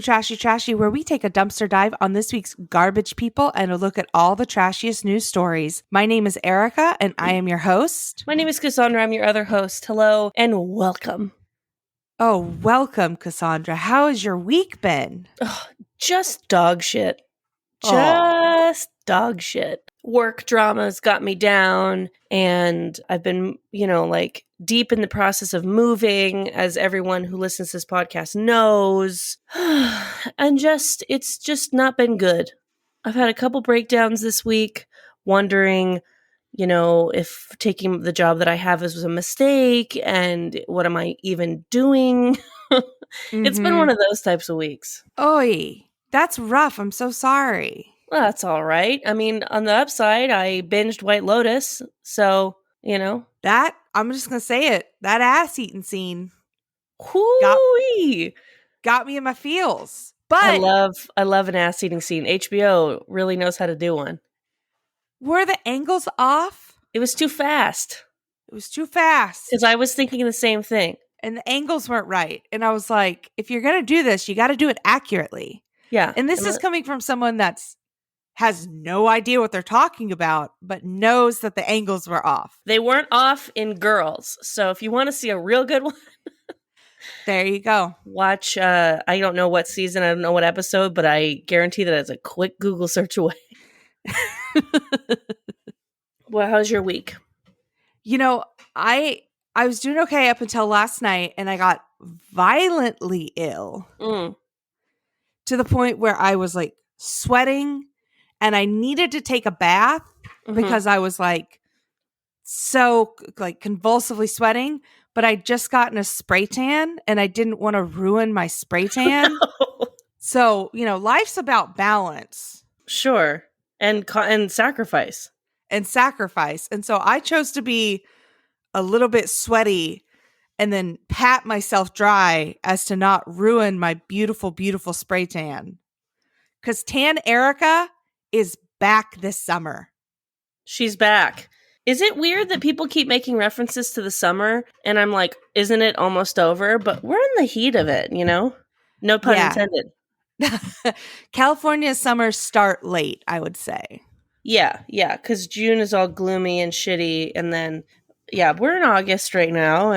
to Trashy Trashy, where we take a dumpster dive on this week's garbage people and a look at all the trashiest news stories. My name is Erica, and I am your host. My name is Cassandra. I'm your other host. Hello and welcome. Oh, welcome, Cassandra. How has your week been? Just dog shit. Just dog shit. Work dramas got me down, and I've been, deep in the process of moving, as everyone who listens to this podcast knows. And it's just not been good. I've had a couple breakdowns this week, wondering, if taking the job that I have was a mistake, and what am I even doing? It's been one of those types of weeks. Oy, that's rough. I'm so sorry. Well, that's all right. I mean, on the upside, I binged White Lotus, so, That, I'm just going to say it, that ass-eating scene got me in my feels. But I love an ass-eating scene. HBO really knows how to do one. Were the angles off? It was too fast. It was too fast. Because I was thinking the same thing. And the angles weren't right. And I was like, if you're going to do this, you got to do it accurately. Yeah. And this is coming from someone has no idea what they're talking about, but knows that the angles were off. They weren't off in Girls. So if you want to see a real good one, there you go. Watch, I don't know what season, I don't know what episode, but I guarantee that it's a quick Google search away. Well, how's your week? I was doing okay up until last night, and I got violently ill to the point where I was like sweating, and I needed to take a bath because I was so convulsively sweating. But I'd just gotten a spray tan, and I didn't want to ruin my spray tan. So life's about balance, sure, and sacrifice. And so I chose to be a little bit sweaty and then pat myself dry as to not ruin my beautiful, beautiful spray tan. Because Tan Erica is back this summer. She's back. Is it weird that people keep making references to the summer? And I'm like, isn't it almost over? But we're in the heat of it, No pun intended. California's summers start late, I would say. Yeah, because June is all gloomy and shitty, and then we're in August right now,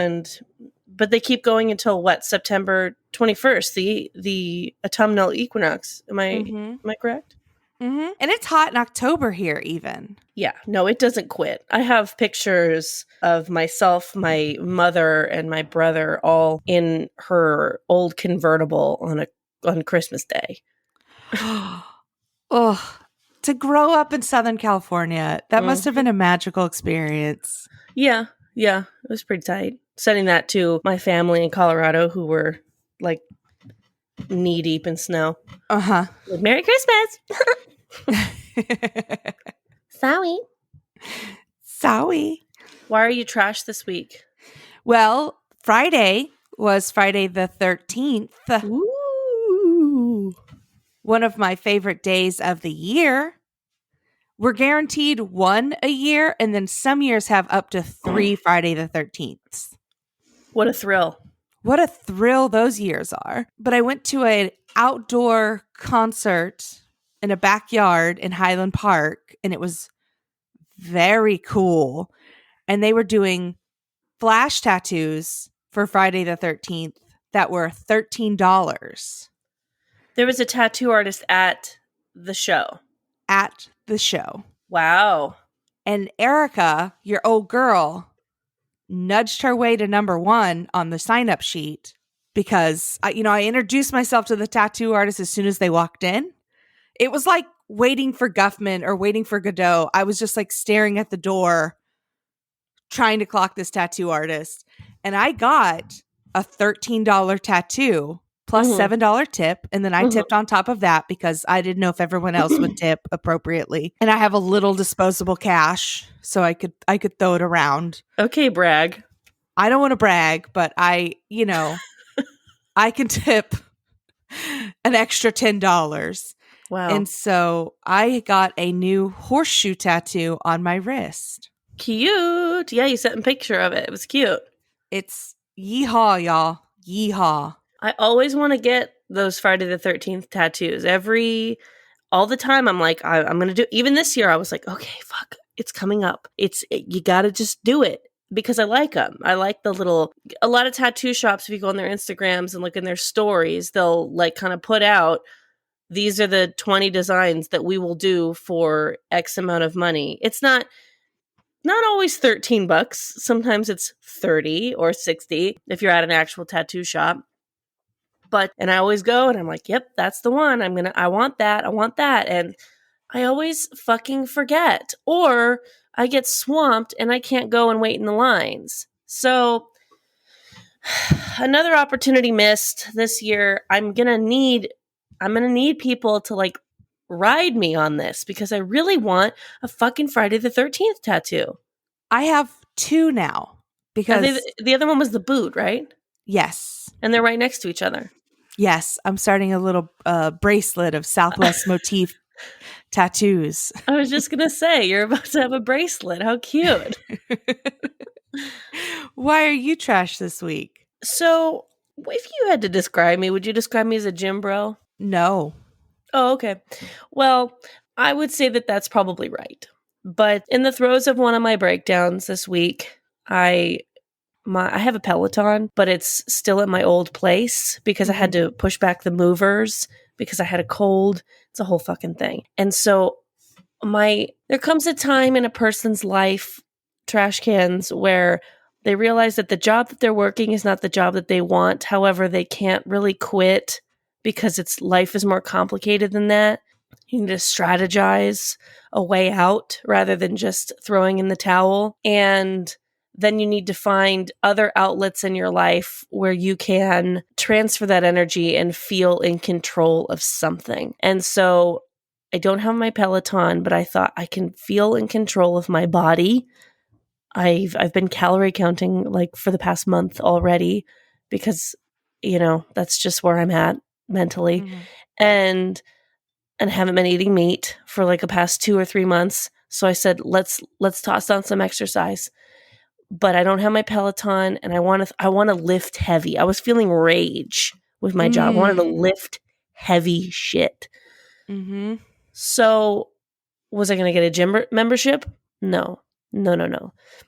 but they keep going until September 21st, the autumnal equinox. Am I correct? Mm-hmm. And it's hot in October here, even. Yeah, no, it doesn't quit. I have pictures of myself, my mother, and my brother all in her old convertible on Christmas Day. Oh. To grow up in Southern California, that must have been a magical experience. Yeah, it was pretty tight. Sending that to my family in Colorado, who were knee deep in snow. Merry Christmas. Sorry. Why are you trash this week? Well, Friday was Friday the 13th. Ooh. One of my favorite days of the year. We're guaranteed one a year, and then some years have up to 3 Friday the 13th. What a thrill. What a thrill those years are. But I went to an outdoor concert in a backyard in Highland Park, and it was very cool. And they were doing flash tattoos for Friday the 13th that were $13. There was a tattoo artist at the show. Wow. And Erica, your old girl, nudged her way to number 1 on the sign-up sheet because, I introduced myself to the tattoo artist as soon as they walked in. It was like waiting for Guffman or waiting for Godot. I was just staring at the door, trying to clock this tattoo artist. And I got a $13 tattoo plus $7 tip. And then I tipped on top of that because I didn't know if everyone else would tip appropriately. And I have a little disposable cash, so I could throw it around. Okay, brag. I don't want to brag, but I can tip an extra $10. Wow. And so I got a new horseshoe tattoo on my wrist. Cute. Yeah, you sent a picture of it. It was cute. It's yeehaw, y'all. Yeehaw. I always want to get those Friday the 13th tattoos. All the time I'm like, I'm going to do, even this year I was like, okay, fuck, it's coming up. You got to just do it because I like them. I like a lot of tattoo shops, if you go on their Instagrams and look in their stories, they'll like kind of put out, these are the 20 designs that we will do for X amount of money. It's not always $13. Sometimes it's 30 or 60 if you're at an actual tattoo shop. And I always go and I'm like, yep, that's the one. I want that. And I always fucking forget, or I get swamped and I can't go and wait in the lines. So another opportunity missed this year. I'm going to need people to like ride me on this because I really want a fucking Friday the 13th tattoo. I have 2 now because the other one was the boot, right? Yes. And they're right next to each other. Yes, I'm starting a little bracelet of Southwest motif tattoos. I was just going to say, you're about to have a bracelet. How cute. Why are you trash this week? So, if you had to describe me, would you describe me as a gym bro? No. Oh, okay. Well, I would say that that's probably right. But in the throes of one of my breakdowns this week, I have a Peloton, but it's still at my old place because I had to push back the movers because I had a cold. It's a whole fucking thing. And so there comes a time in a person's life, trash cans, where they realize that the job that they're working is not the job that they want. However, they can't really quit because life is more complicated than that. You need to strategize a way out rather than just throwing in the towel. And then you need to find other outlets in your life where you can transfer that energy and feel in control of something. And so I don't have my Peloton, but I thought I can feel in control of my body. I've been calorie counting like for the past month already because, that's just where I'm at mentally. Mm-hmm. And haven't been eating meat for like the past 2 or 3 months. So I said, let's toss on some exercise. But I don't have my Peloton and I want to lift heavy. I was feeling rage with my job. I wanted to lift heavy shit. Mm-hmm. So was I going to get a gym membership? No.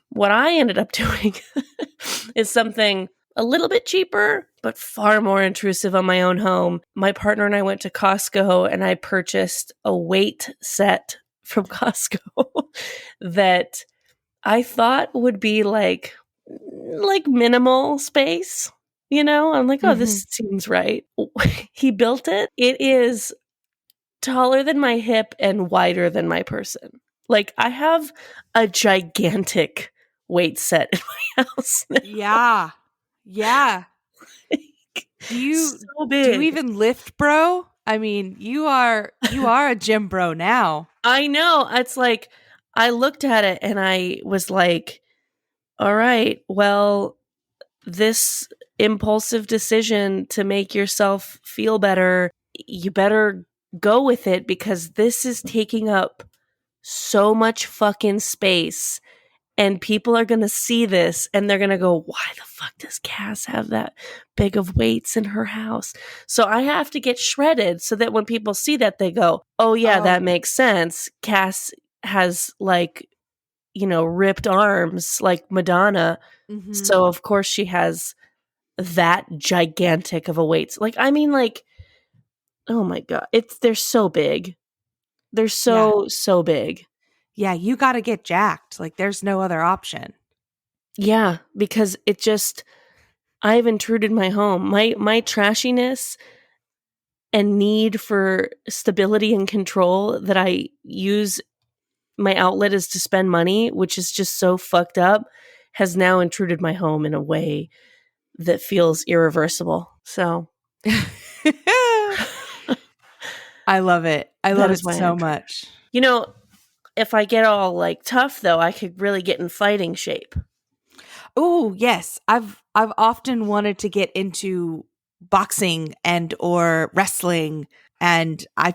What I ended up doing is something a little bit cheaper, but far more intrusive on my own home. My partner and I went to Costco and I purchased a weight set from Costco that I thought would be like minimal space, I'm like, oh, this seems right. He built it. It is taller than my hip and wider than my person. Like I have a gigantic weight set in my house now. Yeah. Do you even lift, bro? I mean, you are a gym bro now. I know. It's like I looked at it and I was like, all right, well, this impulsive decision to make yourself feel better, you better go with it because this is taking up so much fucking space and people are going to see this and they're going to go, why the fuck does Cass have that big of weights in her house? So I have to get shredded so that when people see that, they go, oh yeah, that makes sense. Cass has like, ripped arms like Madonna. Mm-hmm. So of course she has that gigantic of a weight. Like, I mean, like, oh my God, they're so big. They're so big. Yeah, you got to get jacked. Like, there's no other option. Yeah, because I've intruded my home. My trashiness and need for stability and control that I use my outlet is to spend money, which is just so fucked up, has now intruded my home in a way that feels irreversible. So I love it. I love it so much. If I get all like tough though, I could really get in fighting shape. Oh, yes. I've often wanted to get into boxing and or wrestling, and I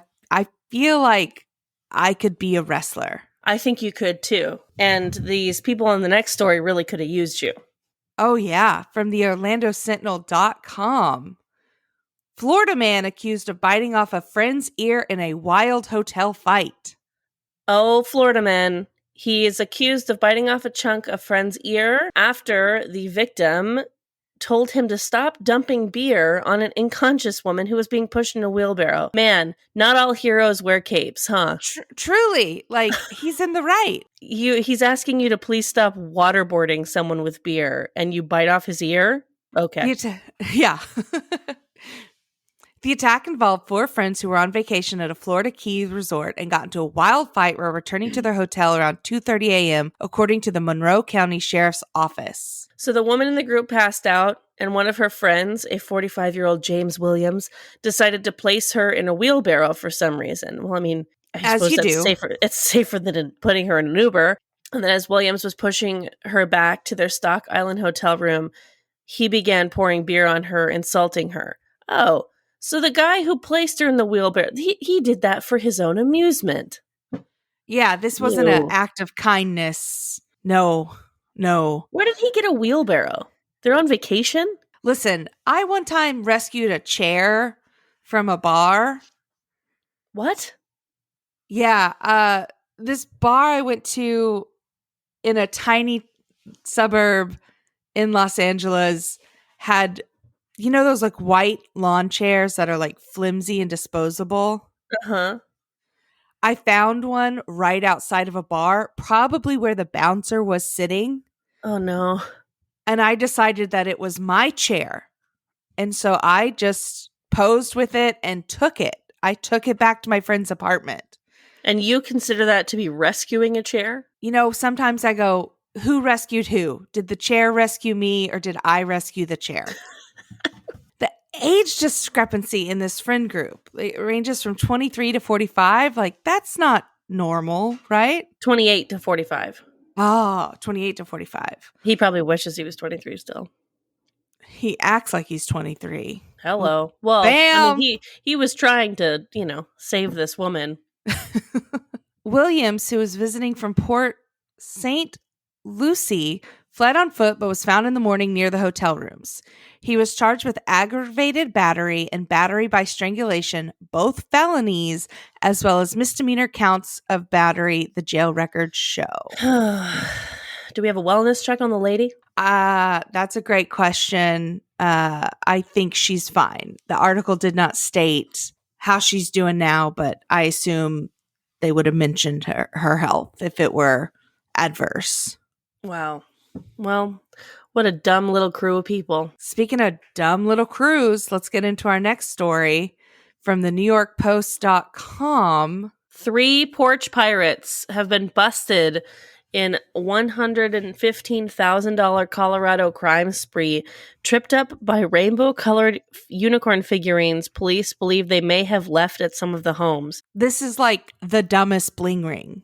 feel like I could be a wrestler. I think you could too. And these people in the next story really could have used you. Oh yeah, from the OrlandoSentinel.com. Florida man accused of biting off a friend's ear in a wild hotel fight. Oh, Florida man. He is accused of biting off a chunk of friend's ear after the victim told him to stop dumping beer on an unconscious woman who was being pushed in a wheelbarrow. Man, not all heroes wear capes, huh? Truly, like, he's in the right. He's asking you to please stop waterboarding someone with beer, and you bite off his ear? Okay. Yeah. The attack involved 4 friends who were on vacation at a Florida Keys resort and got into a wild fight while returning to their hotel around 2:30 a.m., according to the Monroe County Sheriff's Office. So the woman in the group passed out, and one of her friends, a 45-year-old James Williams, decided to place her in a wheelbarrow for some reason. Well, I mean, I suppose that's safer. It's safer than putting her in an Uber. And then as Williams was pushing her back to their Stock Island hotel room, he began pouring beer on her, insulting her. Oh, so the guy who placed her in the wheelbarrow, he did that for his own amusement. Yeah, this wasn't an act of kindness. No. Where did he get a wheelbarrow? They're on vacation? Listen, I one time rescued a chair from a bar. What? Yeah, this bar I went to in a tiny suburb in Los Angeles had, you know, those like white lawn chairs that are like flimsy and disposable? Uh-huh. I found one right outside of a bar, probably where the bouncer was sitting. Oh, no. And I decided that it was my chair. And so I just posed with it and took it. I took it back to my friend's apartment. And you consider that to be rescuing a chair? You know, sometimes I go, who rescued who? Did the chair rescue me or did I rescue the chair? The age discrepancy in this friend group, it ranges from 23 to 45. Like, that's not normal, right? 28 to 45. Oh, 28 to 45. He probably wishes he was 23 still. He acts like he's 23. Hello. Well, bam! I mean, he was trying to, save this woman. Williams, who was visiting from Port St. Lucie, fled on foot but was found in the morning near the hotel rooms. He was charged with aggravated battery and battery by strangulation, both felonies, as well as misdemeanor counts of battery, the jail records show. Do we have a wellness check on the lady? That's a great question. I think she's fine. The article did not state how she's doing now, but I assume they would have mentioned her health if it were adverse. Wow. Well, what a dumb little crew of people. Speaking of dumb little crews, let's get into our next story from the NewYorkPost.com. 3 porch pirates have been busted in $115,000 Colorado crime spree. Tripped up by rainbow-colored unicorn figurines, police believe they may have left at some of the homes. This is like the dumbest bling ring.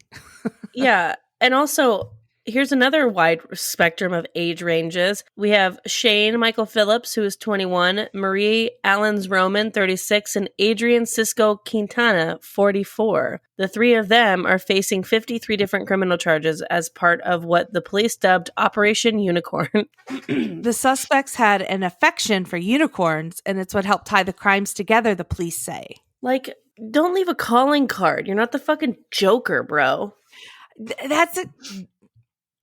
Yeah, and also, here's another wide spectrum of age ranges. We have Shane Michael Phillips, who is 21, Marie Allens Roman, 36, and Adrian Cisco Quintana, 44. The 3 of them are facing 53 different criminal charges as part of what the police dubbed Operation Unicorn. The suspects had an affection for unicorns, and it's what helped tie the crimes together, the police say. Like, don't leave a calling card. You're not the fucking Joker, bro. That's it.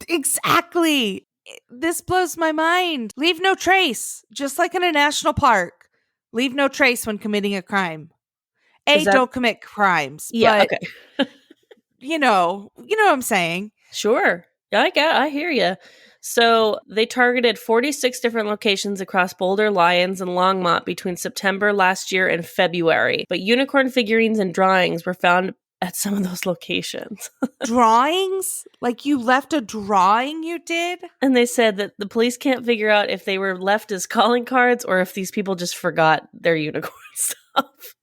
Exactly. This blows my mind. Leave no trace. Just like in a national park. Leave no trace when committing a crime. Don't commit crimes. Yeah, but, okay. you know what I'm saying. Sure. I hear you. So they targeted 46 different locations across Boulder, Lyons, and Longmont between September last year and February. But unicorn figurines and drawings were found at some of those locations. Drawings? Like you left a drawing you did? And they said that the police can't figure out if they were left as calling cards or if these people just forgot their unicorn stuff.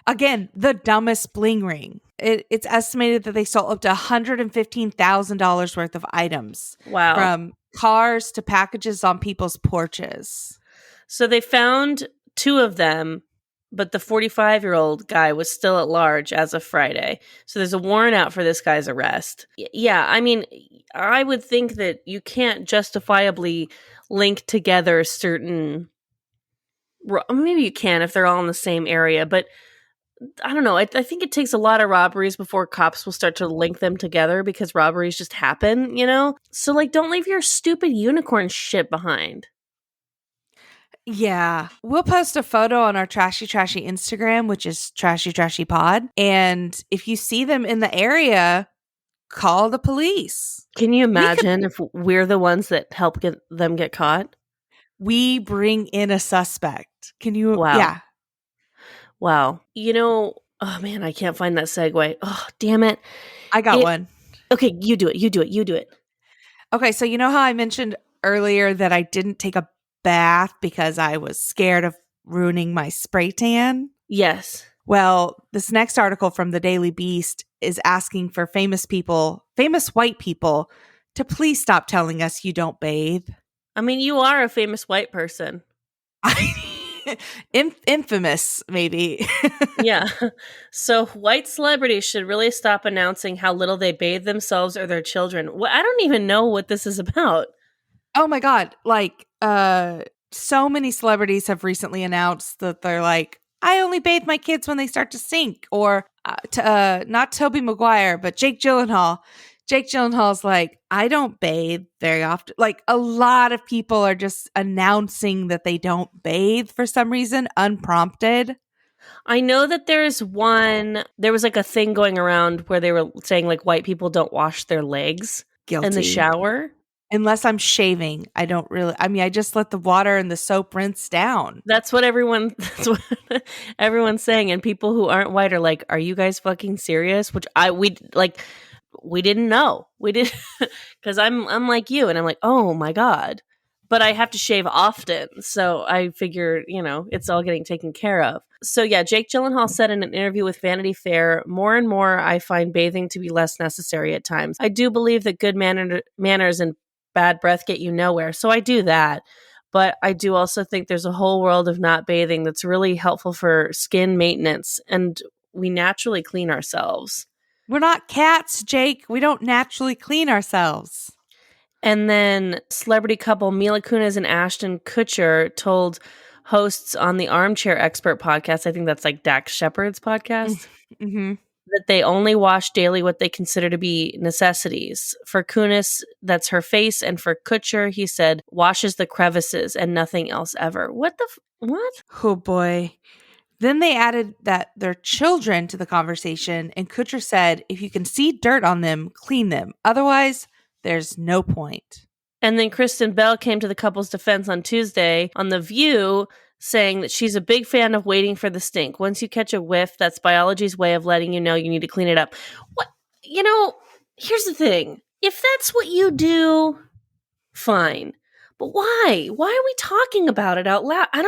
Again, the dumbest bling ring. It's estimated that they stole up to $115,000 worth of items. Wow. From cars to packages on people's porches. So they found 2 of them, but the 45-year-old guy was still at large as of Friday. So there's a warrant out for this guy's arrest. Yeah, I mean, I would think that you can't justifiably link together certain maybe you can if they're all in the same area, but I don't know. I think it takes a lot of robberies before cops will start to link them together because robberies just happen, you know? So, like, don't leave your stupid unicorn shit behind. Yeah. We'll post a photo on our Trashy Trashy Instagram, which is Trashy Trashy Pod. And if you see them in the area, call the police. Can you imagine if we're the ones that help get them get caught? We bring in a suspect. Can you? Wow. Yeah. Wow. You know, oh man, I can't find that segue. Oh, damn it. I got one. Okay, you do it. Okay, so you know how I mentioned earlier that I didn't take a bath because I was scared of ruining my spray tan? Yes. Well, this next article from the Daily Beast is asking for famous white people, to please stop telling us you don't bathe. I mean, you are a famous white person. Infamous, maybe. Yeah. So white celebrities should really stop announcing how little they bathe themselves or their children. I don't even know what this is about. Oh my God. Like, so many celebrities have recently announced that they're like, I only bathe my kids when they start to stink. Or not Tobey Maguire, but Jake Gyllenhaal. Jake Gyllenhaal's like, I don't bathe very often. Like, a lot of people are just announcing that they don't bathe for some reason, unprompted. I know that there was like a thing going around where they were saying like white people don't wash their legs Guilty. in the shower. Unless I'm shaving, I don't really. I mean, I just let the water and the soap rinse down. That's what everyone's saying, and people who aren't white are like, "Are you guys fucking serious?" Which we didn't know. We did because I'm like you, and I'm like, oh my God. But I have to shave often, so I figure, it's all getting taken care of. So yeah, Jake Gyllenhaal said in an interview with Vanity Fair, more and more I find bathing to be less necessary at times. I do believe that good manners and bad breath get you nowhere, so I do that. But I do also think there's a whole world of not bathing that's really helpful for skin maintenance, and we naturally clean ourselves. We're not cats, Jake. We don't naturally clean ourselves. And then celebrity couple Mila Kunis and Ashton Kutcher told hosts on the Armchair Expert podcast, I think that's like Dax Shepard's podcast, that they only wash daily what they consider to be necessities. For Kunis, that's her face. And for Kutcher, he said, washes the crevices and nothing else ever. What? Oh boy. Then they added that their children to the conversation, and Kutcher said, if you can see dirt on them, clean them. Otherwise, there's no point. And then Kristen Bell came to the couple's defense on Tuesday on The View, saying that she's a big fan of waiting for the stink. Once you catch a whiff, that's biology's way of letting you know you need to clean it up. What? Here's the thing. If that's what you do, fine. But why? Why are we talking about it out loud? I'm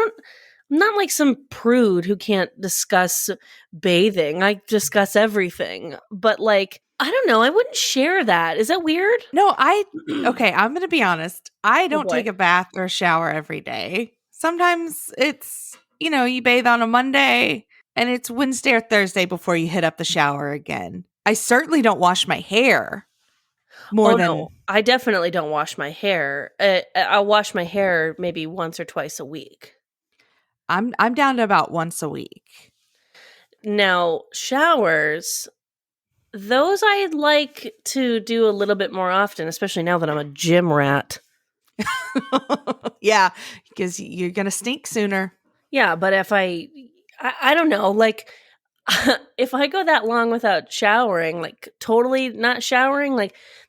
not like some prude who can't discuss bathing. I discuss everything. But I don't know. I wouldn't share that. Is that weird? No, okay, I'm going to be honest. I don't take a bath or a shower every day. Sometimes it's, you bathe on a Monday and it's Wednesday or Thursday before you hit up the shower again. I certainly don't wash my hair No, I definitely don't wash my hair. I'll wash my hair maybe once or twice a week. I'm down to about once a week. Now, showers, those I'd like to do a little bit more often, especially now that I'm a gym rat. Yeah, because you're going to stink sooner. Yeah, but if I don't know, if I go that long without showering, totally not showering,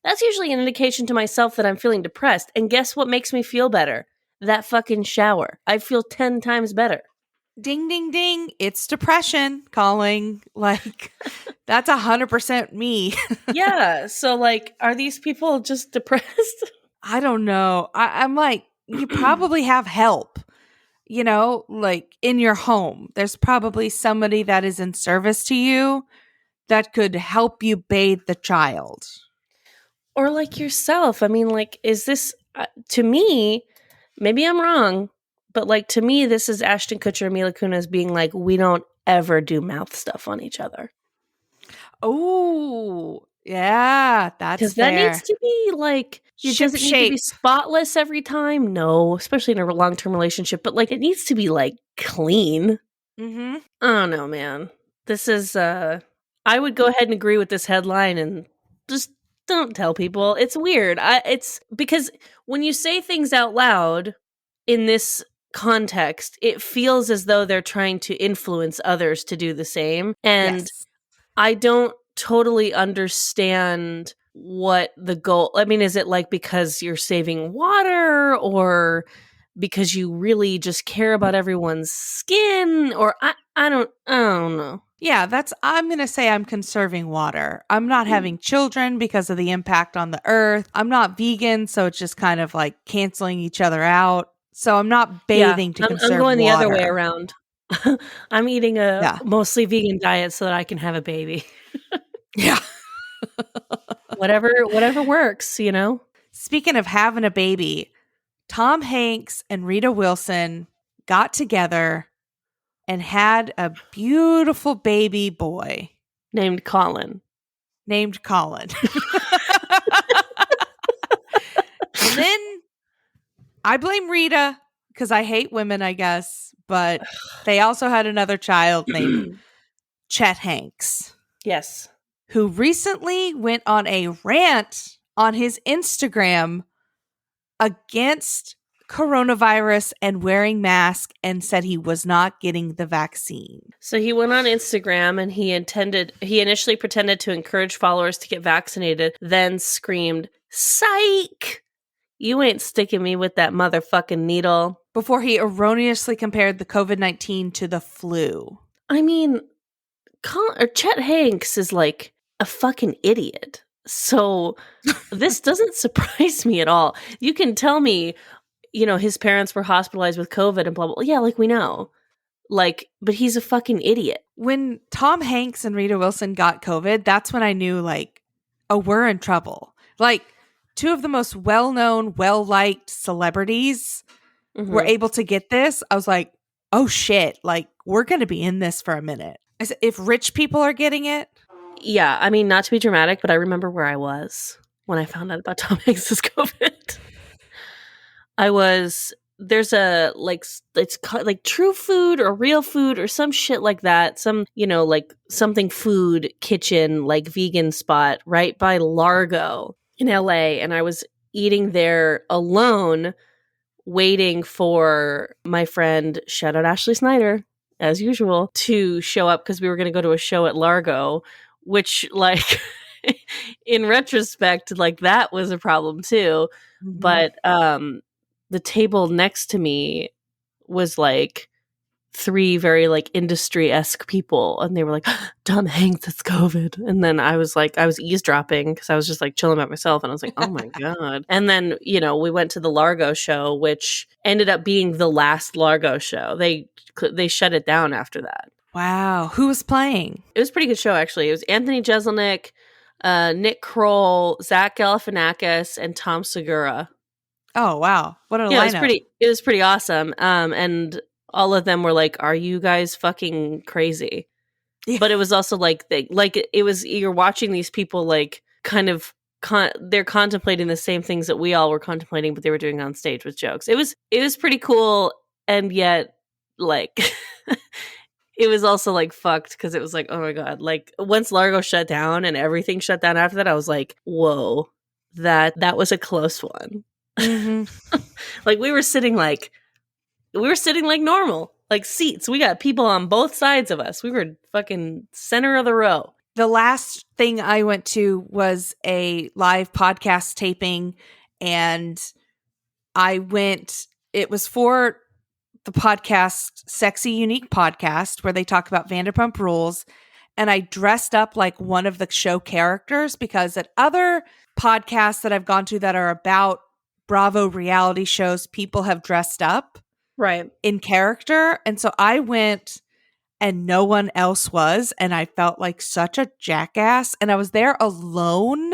that's usually an indication to myself that I'm feeling depressed. And guess what makes me feel better? That fucking shower. I feel 10 times better. Ding, ding, ding. It's depression calling. That's 100% me. Yeah. So, are these people just depressed? I don't know. I'm like, you probably have help, in your home. There's probably somebody that is in service to you that could help you bathe the child. Or yourself. I mean, is this, to me, maybe I'm wrong, but to me, this is Ashton Kutcher and Mila Kunis being we don't ever do mouth stuff on each other. Oh, Yeah, that's Because that needs fair. to be like, it Ship doesn't need to be shape. spotless every time. No, especially in a long-term relationship, but like it needs to be like clean. Mm-hmm. I don't know, man. This is I would go ahead and agree with this headline and just don't tell people. It's weird. It's because when you say things out loud in this context, it feels as though they're trying to influence others to do the same. And Yes. I don't totally understand what the goal. I mean, is it like because you're saving water or because you really just care about everyone's skin or I don't know. Yeah, I'm going to say I'm conserving water. I'm not having children because of the impact on the earth. I'm not vegan, so it's just kind of like canceling each other out. So I'm not Yeah, bathing to I'm conserve going the other way water. around. I'm eating a Yeah. mostly vegan diet so that I can have a baby. Yeah. Whatever works, you know? Speaking of having a baby, Tom Hanks and Rita Wilson got together and had a beautiful baby boy Named Colin. named Colin. And then I blame Rita because I hate women, I guess, but they also had another child named Chet Hanks, Yes. who recently went on a rant on his Instagram against coronavirus and wearing masks and said he was not getting the vaccine. So he went on Instagram and he initially pretended to encourage followers to get vaccinated, then screamed, "Psych! You ain't sticking me with that motherfucking needle." Before he erroneously compared the COVID-19 to the flu. I mean, Chet Hanks is like a fucking idiot. So this doesn't surprise me at all. You can tell me, his parents were hospitalized with COVID and blah, blah, blah. Yeah, like we know. Like, but he's a fucking idiot. When Tom Hanks and Rita Wilson got COVID, that's when I knew, like, oh, we're in trouble. Like, two of the most well-known, well-liked celebrities were able to get this. I was like, oh shit, like, we're going to be in this for a minute. I said, if rich people are getting it. Yeah, I mean, not to be dramatic, but I remember where I was when I found out about Tom Hanks's COVID. There's a, like, it's called, like, True Food or Real Food or some shit like that. Some, like, something food kitchen, like, vegan spot right by Largo in LA. And I was eating there alone, waiting for my friend, shout out Ashley Snyder, as usual, to show up because we were going to go to a show at Largo, which, like, in retrospect, like, that was a problem too. Mm-hmm. But the table next to me was like three very like industry-esque people, and they were like, Tom Hanks has COVID. And then I was eavesdropping because I was just like chilling by myself, and I was like, oh my God. And then, we went to the Largo show, which ended up being the last Largo show. They shut it down after that. Wow. Who was playing? It was a pretty good show, actually. It was Anthony Jeselnik, Nick Kroll, Zach Galifianakis, and Tom Segura. Oh, wow. What a lineup. It was pretty awesome. And all of them were like, are you guys fucking crazy? Yeah. But it was also like, you're watching these people like kind of, they're contemplating the same things that we all were contemplating, but they were doing on stage with jokes. It was pretty cool. And yet, like, it was also like fucked because it was like, oh my God, like once Largo shut down and everything shut down after that, I was like, whoa, that was a close one. Mm-hmm. Like we were sitting like normal, like seats. We got people on both sides of us. We were fucking center of the row. The last thing I went to was a live podcast taping, and it was for the podcast Sexy Unique Podcast, where they talk about Vanderpump Rules. And I dressed up like one of the show characters because at other podcasts that I've gone to that are about Bravo reality shows, people have dressed up right in character. And so I went and no one else was. And I felt like such a jackass. And I was there alone.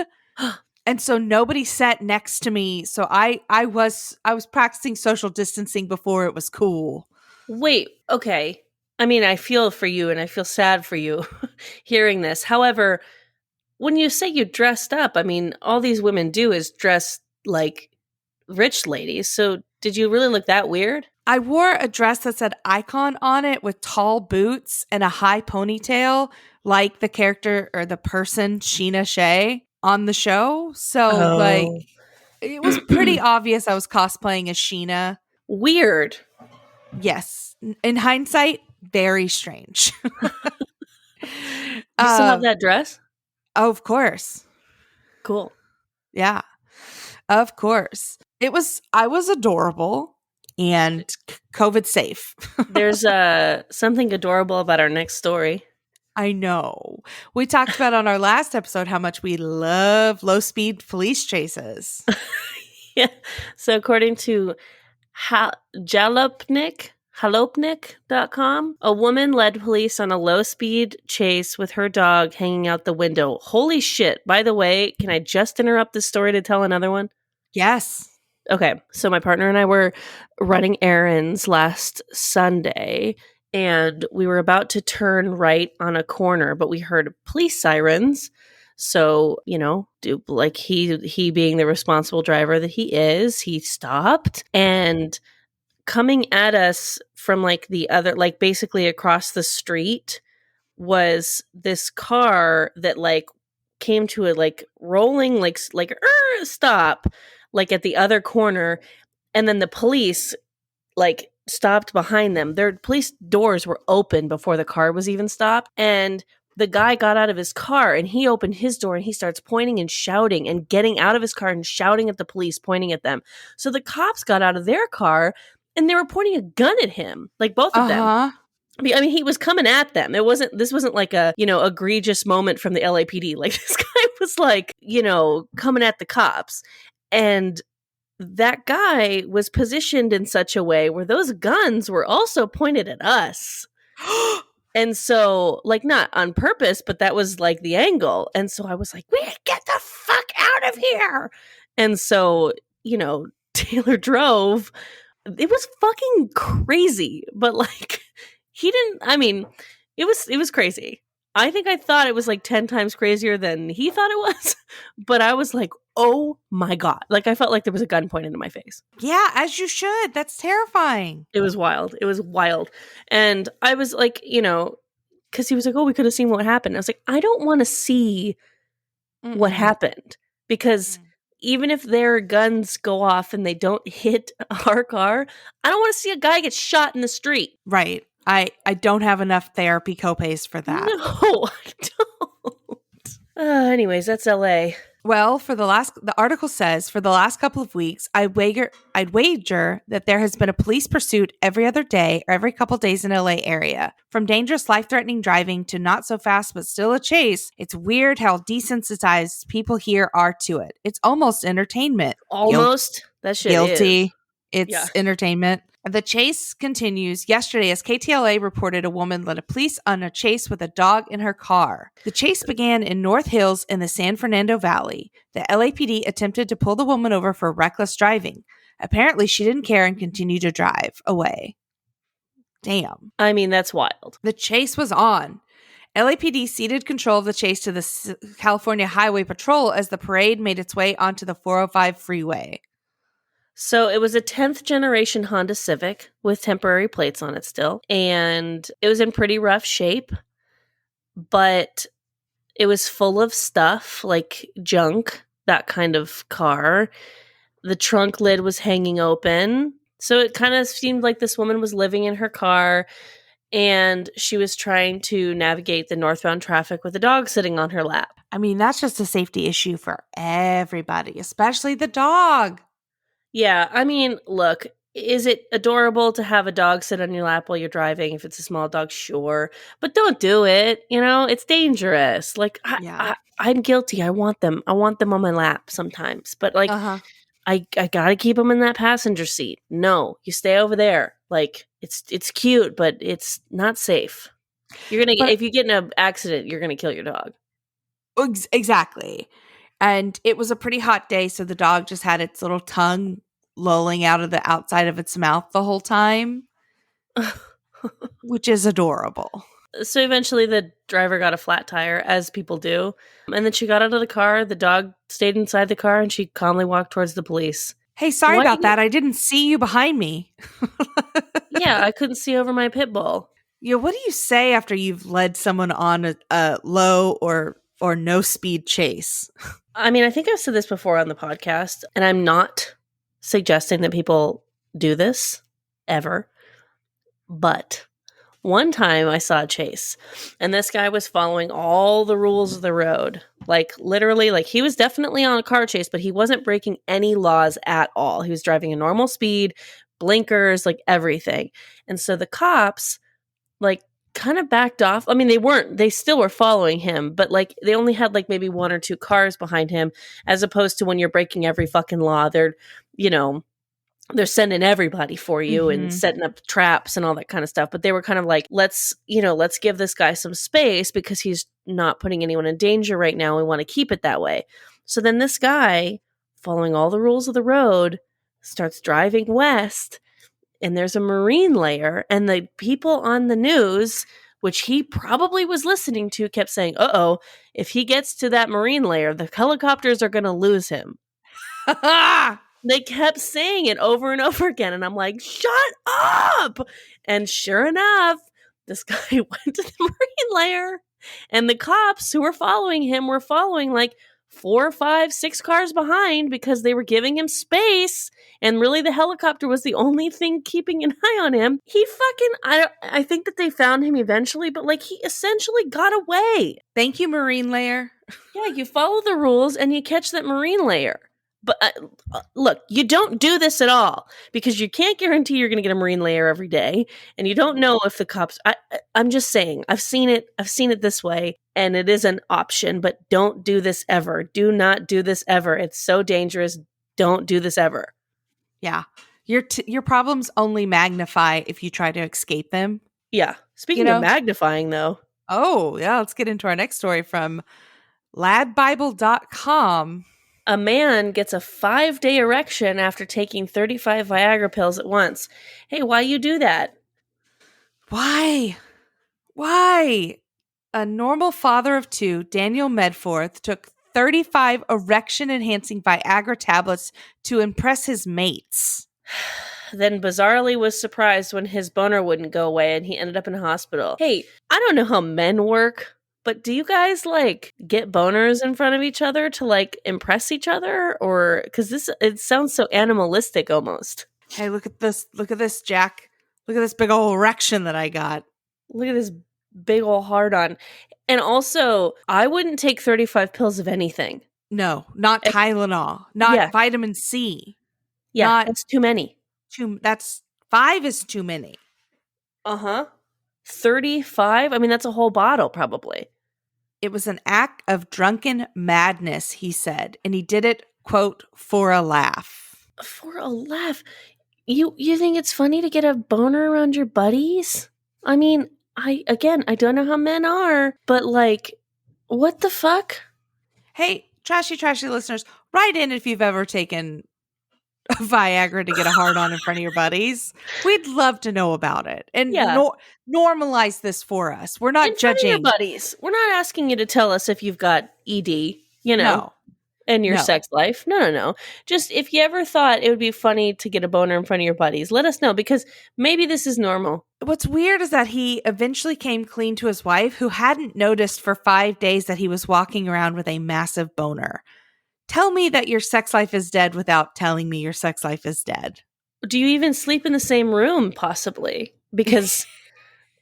And so nobody sat next to me. So I was practicing social distancing before it was cool. Wait, okay. I mean, I feel for you and I feel sad for you hearing this. However, when you say you dressed up, I mean, all these women do is dress like rich ladies. So did you really look that weird? I wore a dress that said Icon on it with tall boots and a high ponytail, like the character or the person Sheena Shea on the show. So, like, it was pretty obvious I was cosplaying as Sheena. Weird. Yes. In hindsight, very strange. You still have that dress? Oh, of course. Cool. Yeah. Of course. I was adorable and COVID safe. There's something adorable about our next story. I know. We talked about on our last episode how much we love low speed police chases. Yeah. So according to Jalopnik.com, a woman led police on a low-speed chase with her dog hanging out the window. Holy shit. By the way, can I just interrupt this story to tell another one? Yes. Okay, so my partner and I were running errands last Sunday, and we were about to turn right on a corner, but we heard police sirens. So, like he being the responsible driver that he is, he stopped, and coming at us from like the other, like basically across the street, was this car that like came to a like rolling like stop like at the other corner, and then the police like stopped behind them. Their police doors were open before the car was even stopped, and the guy got out of his car and he opened his door and he starts pointing and shouting and getting out of his car and shouting at the police, pointing at them. So the cops got out of their car and they were pointing a gun at him, like both of them. I mean, he was coming at them. This wasn't like a, egregious moment from the LAPD. Like this guy was like, coming at the cops. And that guy was positioned in such a way where those guns were also pointed at us. And so, like, not on purpose, but that was like the angle. And so I was like, we get the fuck out of here. And so, Taylor drove. It was fucking crazy. But like, it was crazy. I think I thought it was like 10 times crazier than he thought it was. But I was like, oh my God. Like, I felt like there was a gun pointed in my face. Yeah, as you should. That's terrifying. It was wild. It was wild. And I was like, because he was like, oh, we could have seen what happened. I was like, I don't want to see what happened. Because even if their guns go off and they don't hit our car, I don't want to see a guy get shot in the street. Right. I don't have enough therapy copays for that. No, I don't. Anyways, that's LA. Well, the article says, for the last couple of weeks, I'd wager that there has been a police pursuit every other day or every couple days in LA area. From dangerous, life-threatening driving to not so fast but still a chase, it's weird how desensitized people here are to it. It's almost entertainment. Almost? That shit guilty. is. It's entertainment. The chase continues. Yesterday, as KTLA reported, a woman led a police on a chase with a dog in her car. The chase began in North Hills in the San Fernando Valley. The LAPD attempted to pull the woman over for reckless driving. Apparently, she didn't care and continued to drive away. Damn. I mean, that's wild. The chase was on. LAPD ceded control of the chase to the California Highway Patrol as the parade made its way onto the 405 freeway. So it was a 10th generation Honda Civic with temporary plates on it still. And it was in pretty rough shape, but it was full of stuff like junk, that kind of car. The trunk lid was hanging open. So it kind of seemed like this woman was living in her car and she was trying to navigate the northbound traffic with a dog sitting on her lap. I mean, that's just a safety issue for everybody, especially the dog. Yeah, I mean, look, is it adorable to have a dog sit on your lap while you're driving? If it's a small dog, sure. But don't do it. It's dangerous. Like, I'm guilty. I want them on my lap sometimes. But, like, I got to keep them in that passenger seat. No, you stay over there. Like, it's cute, but it's not safe. If you get in an accident, you're going to kill your dog. Exactly. And it was a pretty hot day, so the dog just had its little tongue lolling out of the outside of its mouth the whole time, which is adorable. So eventually the driver got a flat tire, as people do. And then she got out of the car. The dog stayed inside the car and she calmly walked towards the police. Hey, sorry What about you- that. I didn't see you behind me. Yeah, I couldn't see over my pit bull. Yeah, what do you say after you've led someone on a low or no speed chase? I mean, I think I've said this before on the podcast, and I'm not suggesting that people do this ever. But one time I saw a chase, and this guy was following all the rules of the road. Like, literally, like, he was definitely on a car chase, but he wasn't breaking any laws at all. He was driving a normal speed, blinkers, like everything. And so the cops, like, kind of backed off. I mean, they still were following him, but like they only had like maybe one or two cars behind him, as opposed to when you're breaking every fucking law, they're sending everybody for you and setting up traps and all that kind of stuff. But they were kind of like, let's give this guy some space because he's not putting anyone in danger right now. We want to keep it that way. So then this guy, following all the rules of the road, starts driving west. And there's a marine layer, and the people on the news, which he probably was listening to, kept saying, uh-oh, if he gets to that marine layer, the helicopters are going to lose him. They kept saying it over and over again, and I'm like, shut up! And sure enough, this guy went to the marine layer, and the cops who were following him were following like 4, 5, 6 cars behind because they were giving him space. And really, the helicopter was the only thing keeping an eye on him. He I think that they found him eventually, but like he essentially got away. Thank you, Marine Layer. Yeah, you follow the rules and you catch that marine layer. But look, you don't do this at all because you can't guarantee you're going to get a marine layer every day. And you don't know if the cops, I'm just saying, I've seen it this way and it is an option, but don't do this ever. Do not do this ever. It's so dangerous. Don't do this ever. Yeah. Your problems only magnify if you try to escape them. Yeah. Speaking of magnifying, though. Oh, yeah. Let's get into our next story from ladbible.com. A man gets a 5-day erection after taking 35 Viagra pills at once. Hey, why you do that? Why? A normal father of 2, Daniel Medforth, took 35 erection-enhancing Viagra tablets to impress his mates. Then bizarrely was surprised when his boner wouldn't go away and he ended up in a hospital. Hey, I don't know how men work, but do you guys like get boners in front of each other to like impress each other? Or because it sounds so animalistic almost. Hey, look at this, Jack. Look at this big old erection that I got. Look at this big old hard on. And also, I wouldn't take 35 pills of anything. No, not Tylenol, not vitamin C. Yeah, that's too many. 5 is too many. 35? I mean, that's a whole bottle probably. It was an act of drunken madness, he said, and he did it, quote, for a laugh. For a laugh? You think it's funny to get a boner around your buddies? I mean, I don't know how men are, but like, what the fuck? Hey, trashy listeners, write in if you've ever taken Viagra to get a hard-on in front of your buddies. We'd love to know about it. And normalize this for us. We're not judging your buddies. We're not asking you to tell us if you've got ED, in your sex life. No. Just if you ever thought it would be funny to get a boner in front of your buddies, let us know because maybe this is normal. What's weird is that he eventually came clean to his wife, who hadn't noticed for 5 days that he was walking around with a massive boner. Tell me that your sex life is dead without telling me your sex life is dead. Do you even sleep in the same room, possibly? Because,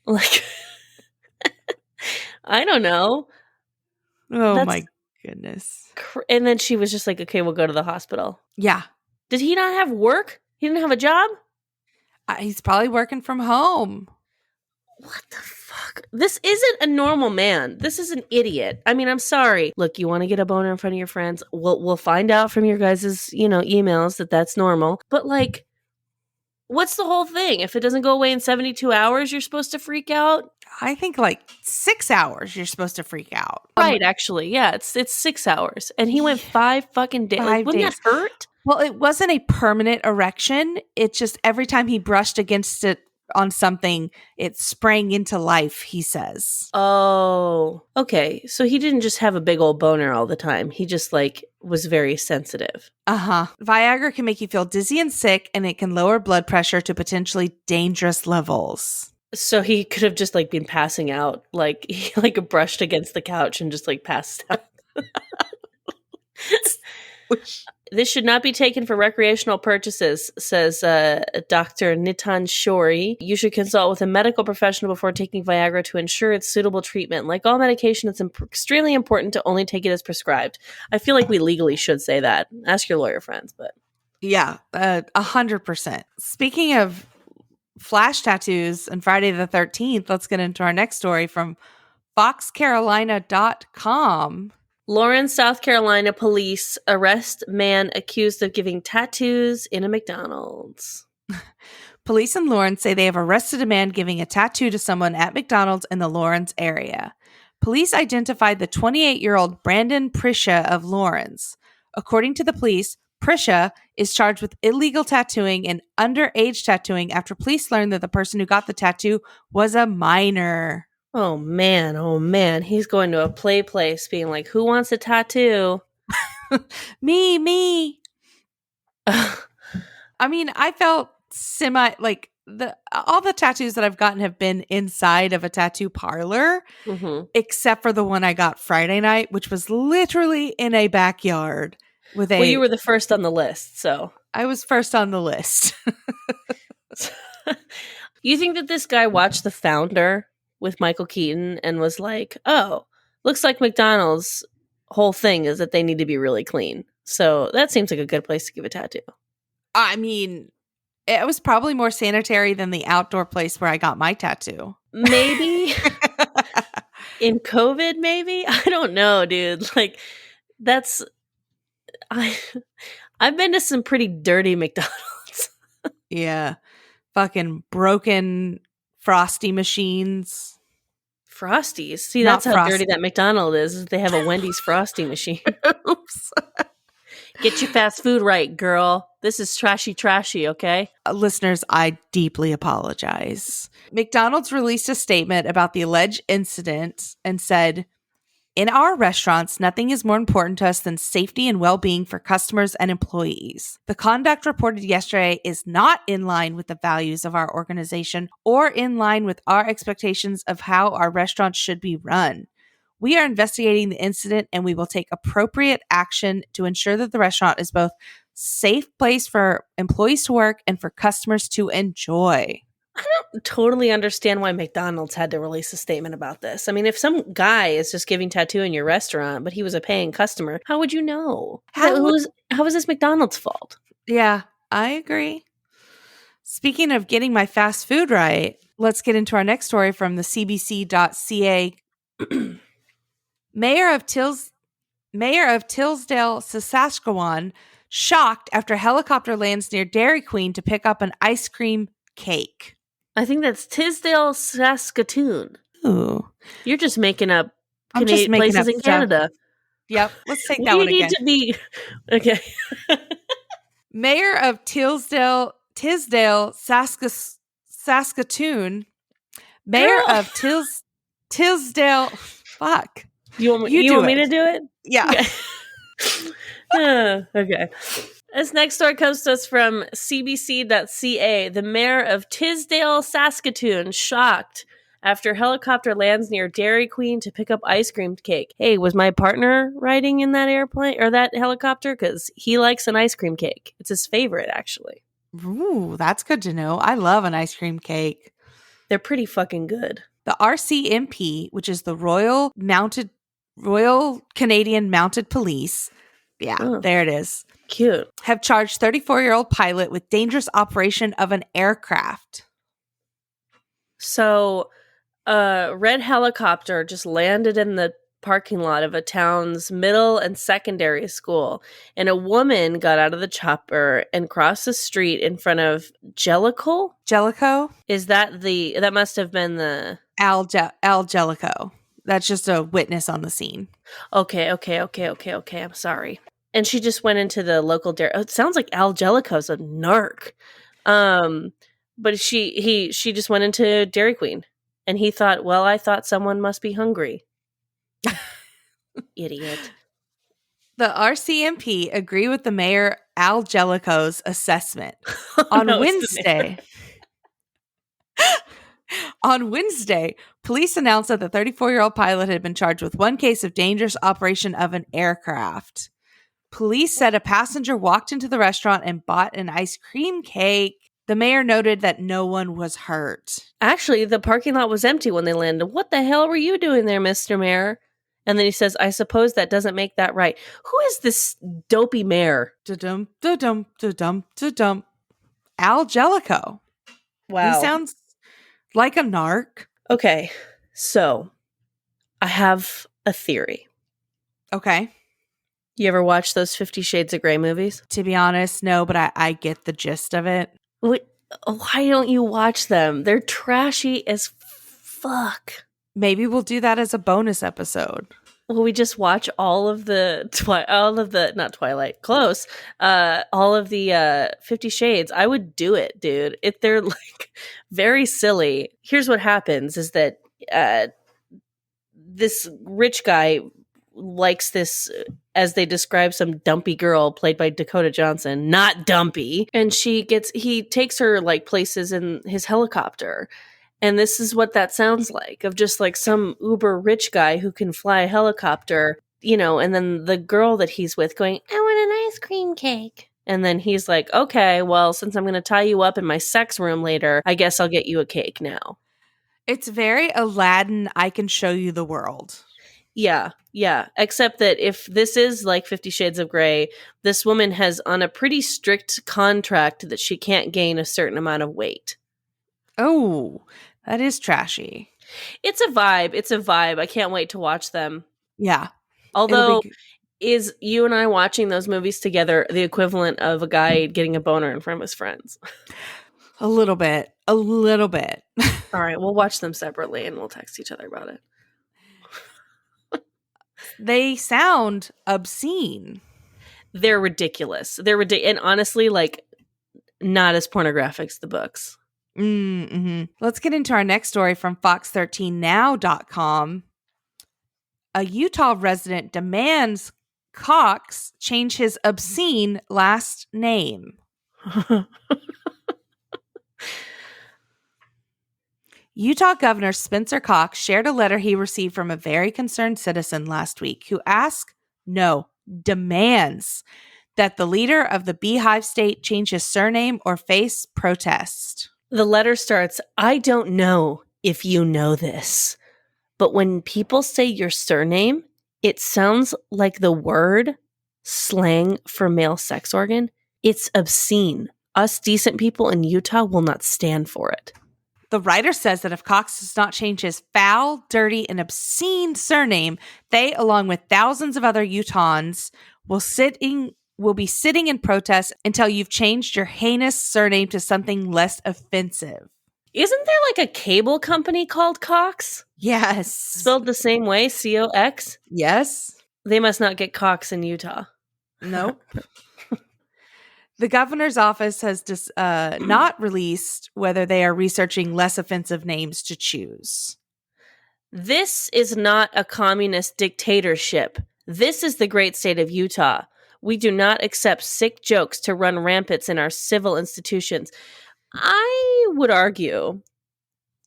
like, I don't know. Oh, my goodness. And then she was just like, okay, we'll go to the hospital. Yeah. Did he not have work? He didn't have a job? He's probably working from home. What the fuck? This isn't a normal man. This is an idiot. I mean, I'm sorry. Look, you want to get a boner in front of your friends? We'll find out from your guys' emails that that's normal. But like, what's the whole thing? If it doesn't go away in 72 hours, you're supposed to freak out? I think like 6 hours you're supposed to freak out. Right, actually. Yeah, it's 6 hours. And he went 5 fucking days. Wouldn't that hurt? Well, it wasn't a permanent erection. It's just every time he brushed against it on something, it sprang into life, he says. Oh, okay. So he didn't just have a big old boner all the time. He just like was very sensitive. Uh-huh. Viagra can make you feel dizzy and sick, and it can lower blood pressure to potentially dangerous levels. So he could have just like been passing out, like he like brushed against the couch and just like passed out. This should not be taken for recreational purchases, says Dr. Nitin Shori. You should consult with a medical professional before taking Viagra to ensure its suitable treatment. Like all medication, it's extremely important to only take it as prescribed. I feel like we legally should say that. Ask your lawyer friends, but Yeah, 100%. Speaking of flash tattoos and Friday the 13th, let's get into our next story from foxcarolina.com. Lawrence, South Carolina police arrest man accused of giving tattoos in a McDonald's. Police in Lawrence say they have arrested a man giving a tattoo to someone at McDonald's in the Lawrence area. Police identified the 28-year-old Brandon Prisha of Lawrence. According to the police, Prisha is charged with illegal tattooing and underage tattooing after police learned that the person who got the tattoo was a minor. Oh man. He's going to a play place being like, who wants a tattoo? Me. I mean, I felt like all the tattoos that I've gotten have been inside of a tattoo parlor, except for the one I got Friday night, which was literally in a backyard with Well, you were the first on the list, so. I was first on the list. You think that this guy watched The Founder with Michael Keaton and was like, oh, looks like McDonald's whole thing is that they need to be really clean. So that seems like a good place to give a tattoo. I mean, it was probably more sanitary than the outdoor place where I got my tattoo. Maybe. In COVID, maybe? I don't know, dude. Like, I've been to some pretty dirty McDonald's. Yeah. Fucking broken Frosty machines. Frosties? See, that's how dirty that McDonald's is they have a Wendy's Frosty machine. Oops. Get your fast food right, girl. This is trashy, okay? Listeners, I deeply apologize. McDonald's released a statement about the alleged incident and said, in our restaurants, nothing is more important to us than safety and well-being for customers and employees. The conduct reported yesterday is not in line with the values of our organization or in line with our expectations of how our restaurants should be run. We are investigating the incident and we will take appropriate action to ensure that the restaurant is both a safe place for employees to work and for customers to enjoy. I don't totally understand why McDonald's had to release a statement about this. I mean, if some guy is just giving tattoo in your restaurant, but he was a paying customer, how would you know? How is this McDonald's fault? Yeah, I agree. Speaking of getting my fast food right, let's get into our next story from the CBC.ca. Mayor of Tillsdale, Saskatchewan, shocked after helicopter lands near Dairy Queen to pick up an ice cream cake. I think that's Tisdale, Saskatoon. Ooh. You're just making up places in Canada. Yep, let's take that one again. You need to be... Okay. Mayor of Tisdale, Saskatoon. Mayor of Tisdale... Fuck. You want me to do it? Yeah. Okay. Okay. This next story comes to us from CBC.ca. The mayor of Tisdale, Saskatoon, shocked after helicopter lands near Dairy Queen to pick up ice cream cake. Hey, was my partner riding in that airplane or that helicopter? Because he likes an ice cream cake. It's his favorite, actually. Ooh, that's good to know. I love an ice cream cake. They're pretty fucking good. The RCMP, which is the Royal Canadian Mounted Police, there it is. Cute. Have charged 34-year-old pilot with dangerous operation of an aircraft. So, a red helicopter just landed in the parking lot of a town's middle and secondary school, and a woman got out of the chopper and crossed the street in front of Jellicoe? Is that that must have been the... Al Jellicoe. That's just a witness on the scene. Okay. I'm sorry. And she just went into the local dairy. Oh, it sounds like Al Jellicoe's a narc. But she just went into Dairy Queen, and he thought, well, I thought someone must be hungry. Idiot. The RCMP agree with the mayor Al Jellicoe's assessment. On Wednesday, police announced that the 34-year-old pilot had been charged with one case of dangerous operation of an aircraft. Police said a passenger walked into the restaurant and bought an ice cream cake. The mayor noted that no one was hurt. Actually, the parking lot was empty when they landed. What the hell were you doing there, Mr. Mayor? And then he says, I suppose that doesn't make that right. Who is this dopey mayor? Da-dum, da-dum, da-dum, da-dum. Al Jellicoe. Wow. He sounds like a narc. Okay, so I have a theory. Okay. You ever watch those 50 Shades of Grey movies? To be honest, no, but I get the gist of it. Why don't you watch them? They're trashy as fuck. Maybe we'll do that as a bonus episode. Well, we just watch all of the not Twilight, close. All of the 50 Shades. I would do it, dude. They're like very silly. Here's what happens is that this rich guy likes this, as they describe, some dumpy girl played by Dakota Johnson, not dumpy. And he takes her like places in his helicopter. And this is what that sounds like, of just like some uber rich guy who can fly a helicopter, and then the girl that he's with going, I want an ice cream cake. And then he's like, okay, well, since I'm going to tie you up in my sex room later, I guess I'll get you a cake now. It's very Aladdin, I can show you the world. Yeah. Except that if this is like 50 Shades of Grey, this woman has on a pretty strict contract that she can't gain a certain amount of weight. Oh, that is trashy. It's a vibe. I can't wait to watch them. Yeah. Although, is you and I watching those movies together the equivalent of a guy getting a boner in front of his friends? A little bit. All right, we'll watch them separately and we'll text each other about it. They sound obscene. They're ridiculous. And honestly, like, not as pornographic as the books. Mm-hmm. Let's get into our next story from Fox13Now.com. A Utah resident demands Cox change his obscene last name. Utah Governor Spencer Cox shared a letter he received from a very concerned citizen last week who demands that the leader of the Beehive State change his surname or face protest. The letter starts, I don't know if you know this, but when people say your surname, it sounds like the word slang for male sex organ. It's obscene. Us decent people in Utah will not stand for it. The writer says that if Cox does not change his foul, dirty, and obscene surname, they, along with thousands of other Utahns, will be sitting in protest until you've changed your heinous surname to something less offensive. Isn't there like a cable company called Cox? Yes. Spelled the same way, C-O-X? Yes. They must not get Cox in Utah. Nope. The governor's office has not released whether they are researching less offensive names to choose. This is not a communist dictatorship. This is the great state of Utah. We do not accept sick jokes to run rampant in our civil institutions. I would argue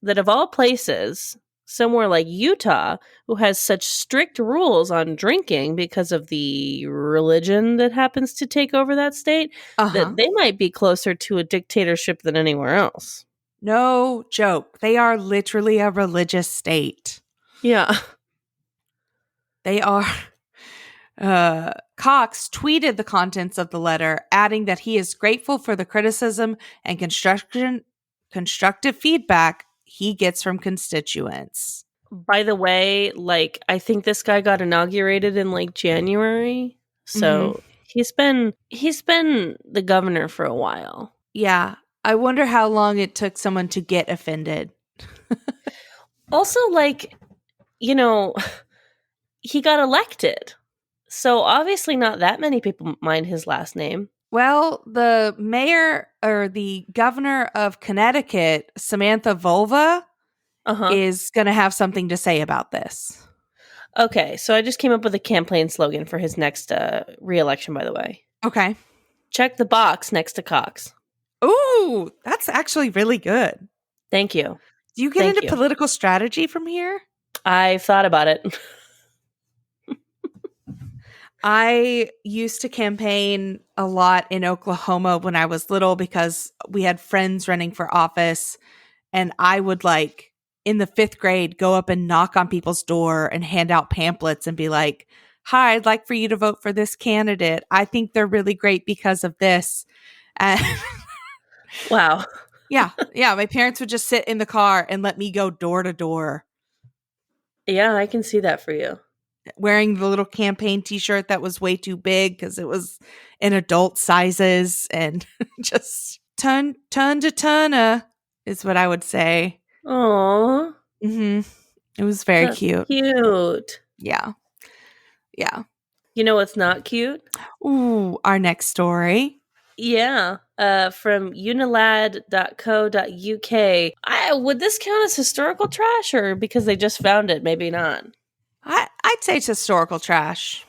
that of all places, somewhere like Utah, who has such strict rules on drinking because of the religion that happens to take over that state, that they might be closer to a dictatorship than anywhere else. No joke. They are literally a religious state. Yeah. They are. Cox tweeted the contents of the letter, adding that he is grateful for the criticism and constructive feedback he gets from constituents. By the way, like, I think this guy got inaugurated in like January. So he's been the governor for a while. Yeah. I wonder how long it took someone to get offended. Also, like, he got elected. So obviously not that many people mind his last name. Well, the mayor or the governor of Connecticut, Samantha Vulva, Uh-huh. is going to have something to say about this. Okay, so I just came up with a campaign slogan for his next re-election, by the way. Okay. Check the box next to Cox. Ooh, that's actually really good. Thank you. Do you get Thank into you. political strategy from here? I thought about it. I used to campaign a lot in Oklahoma when I was little because we had friends running for office, and I would like in the 5th grade go up and knock on people's door and hand out pamphlets and be like, "Hi, I'd like for you to vote for this candidate. I think they're really great because of this." And Wow. yeah, my parents would just sit in the car and let me go door to door Yeah, I can see that for you. wearing the little campaign t-shirt that was way too big because it was in adult sizes, and just turn to Turner is what I would say. Aw. Mm-hmm. It was very That's cute. cute. Yeah. You know what's not cute? Ooh, our next story. Yeah. From unilad.co.uk. Would this count as historical trash, or because they just found it, maybe not? I'd say it's historical trash.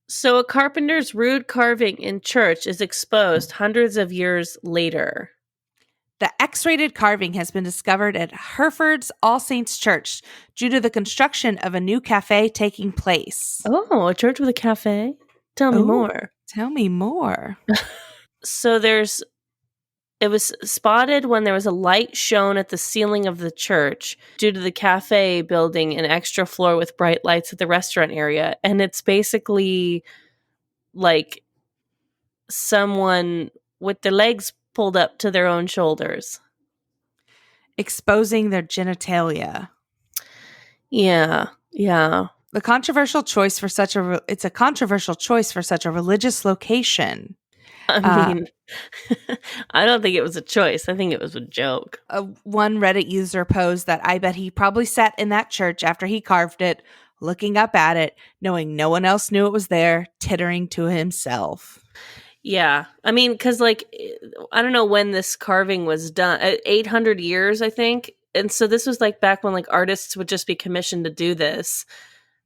So a carpenter's rude carving in church is exposed hundreds of years later. The X-rated carving has been discovered at Hereford's All Saints Church due to the construction of a new cafe taking place. Oh, a church with a cafe? Tell me Ooh. more. Tell me more. So it was spotted when there was a light shown at the ceiling of the church due to the cafe building an extra floor with bright lights at the restaurant area. And it's basically like someone with their legs pulled up to their own shoulders. Exposing their genitalia. Yeah. The controversial choice for such a it's a controversial choice for such a religious location. I mean, I don't think it was a choice. I think it was a joke. One Reddit user posed that I bet he probably sat in that church after he carved it, looking up at it, knowing no one else knew it was there, tittering to himself. Yeah. I mean, because, like, I don't know when this carving was done. 800 years, I think. And so this was, like, back when, like, artists would just be commissioned to do this.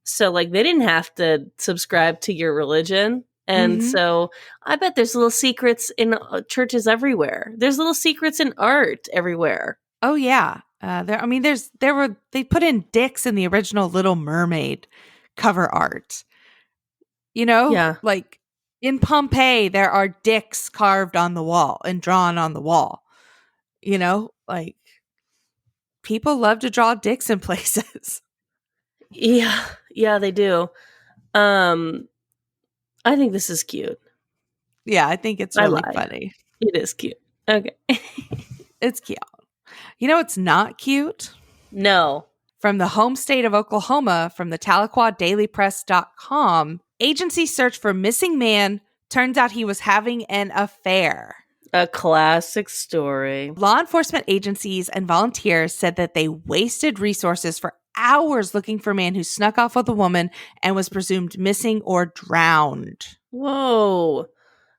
So, like, they didn't have to subscribe to your religion. And so I bet there's little secrets in churches everywhere. There's little secrets in art everywhere. Oh, yeah. They put in dicks in the original Little Mermaid cover art. You know? Yeah. Like, in Pompeii, there are dicks carved on the wall and drawn on the wall. You know? Like, people love to draw dicks in places. Yeah, they do. I think this is cute. Yeah, I think it's really funny. It is cute. Okay. It's cute. You know what's not cute? No. From the home state of Oklahoma, from the TahlequahDailyPress.com, agency search for missing man, turns out he was having an affair. A classic story. Law enforcement agencies and volunteers said that they wasted resources for hours looking for a man who snuck off with a woman and was presumed missing or drowned. Whoa.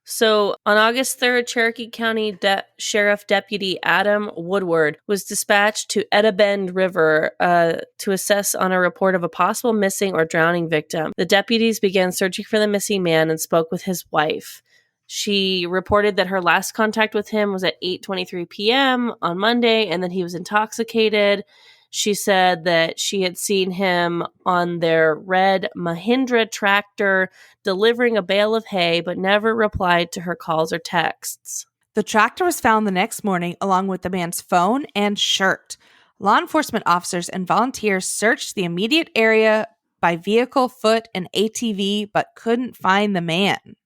So on August 3rd, Cherokee County Sheriff Deputy Adam Woodward was dispatched to Etta Bend River to assess on a report of a possible missing or drowning victim. The deputies began searching for the missing man and spoke with his wife. She reported that her last contact with him was at 8:23 p.m. on Monday, and that he was intoxicated. She said that she had seen him on their red Mahindra tractor delivering a bale of hay, but never replied to her calls or texts. The tractor was found the next morning along with the man's phone and shirt. Law enforcement officers and volunteers searched the immediate area by vehicle, foot, and ATV, but couldn't find the man.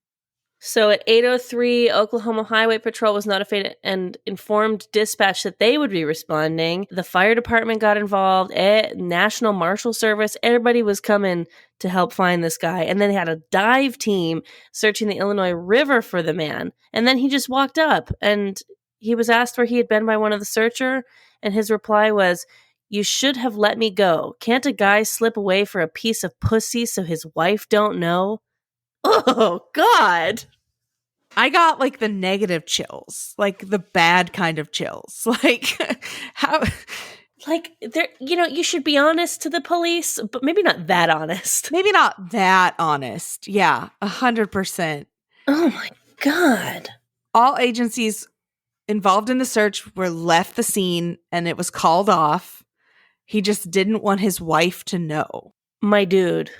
So at 8:03, Oklahoma Highway Patrol was notified and informed dispatch that they would be responding. The fire department got involved, National Marshal Service, everybody was coming to help find this guy. And then they had a dive team searching the Illinois River for the man. And then he just walked up and he was asked where he had been by one of the searcher. And his reply was, "You should have let me go. Can't a guy slip away for a piece of pussy so his wife don't know?" Oh, God. I got like the negative chills, like the bad kind of chills. Like how Like, there, you should be honest to the police, but maybe not that honest. maybe not that honest. Yeah, 100%. Oh my God. All agencies involved in the search were left the scene and it was called off. He just didn't want his wife to know. My dude.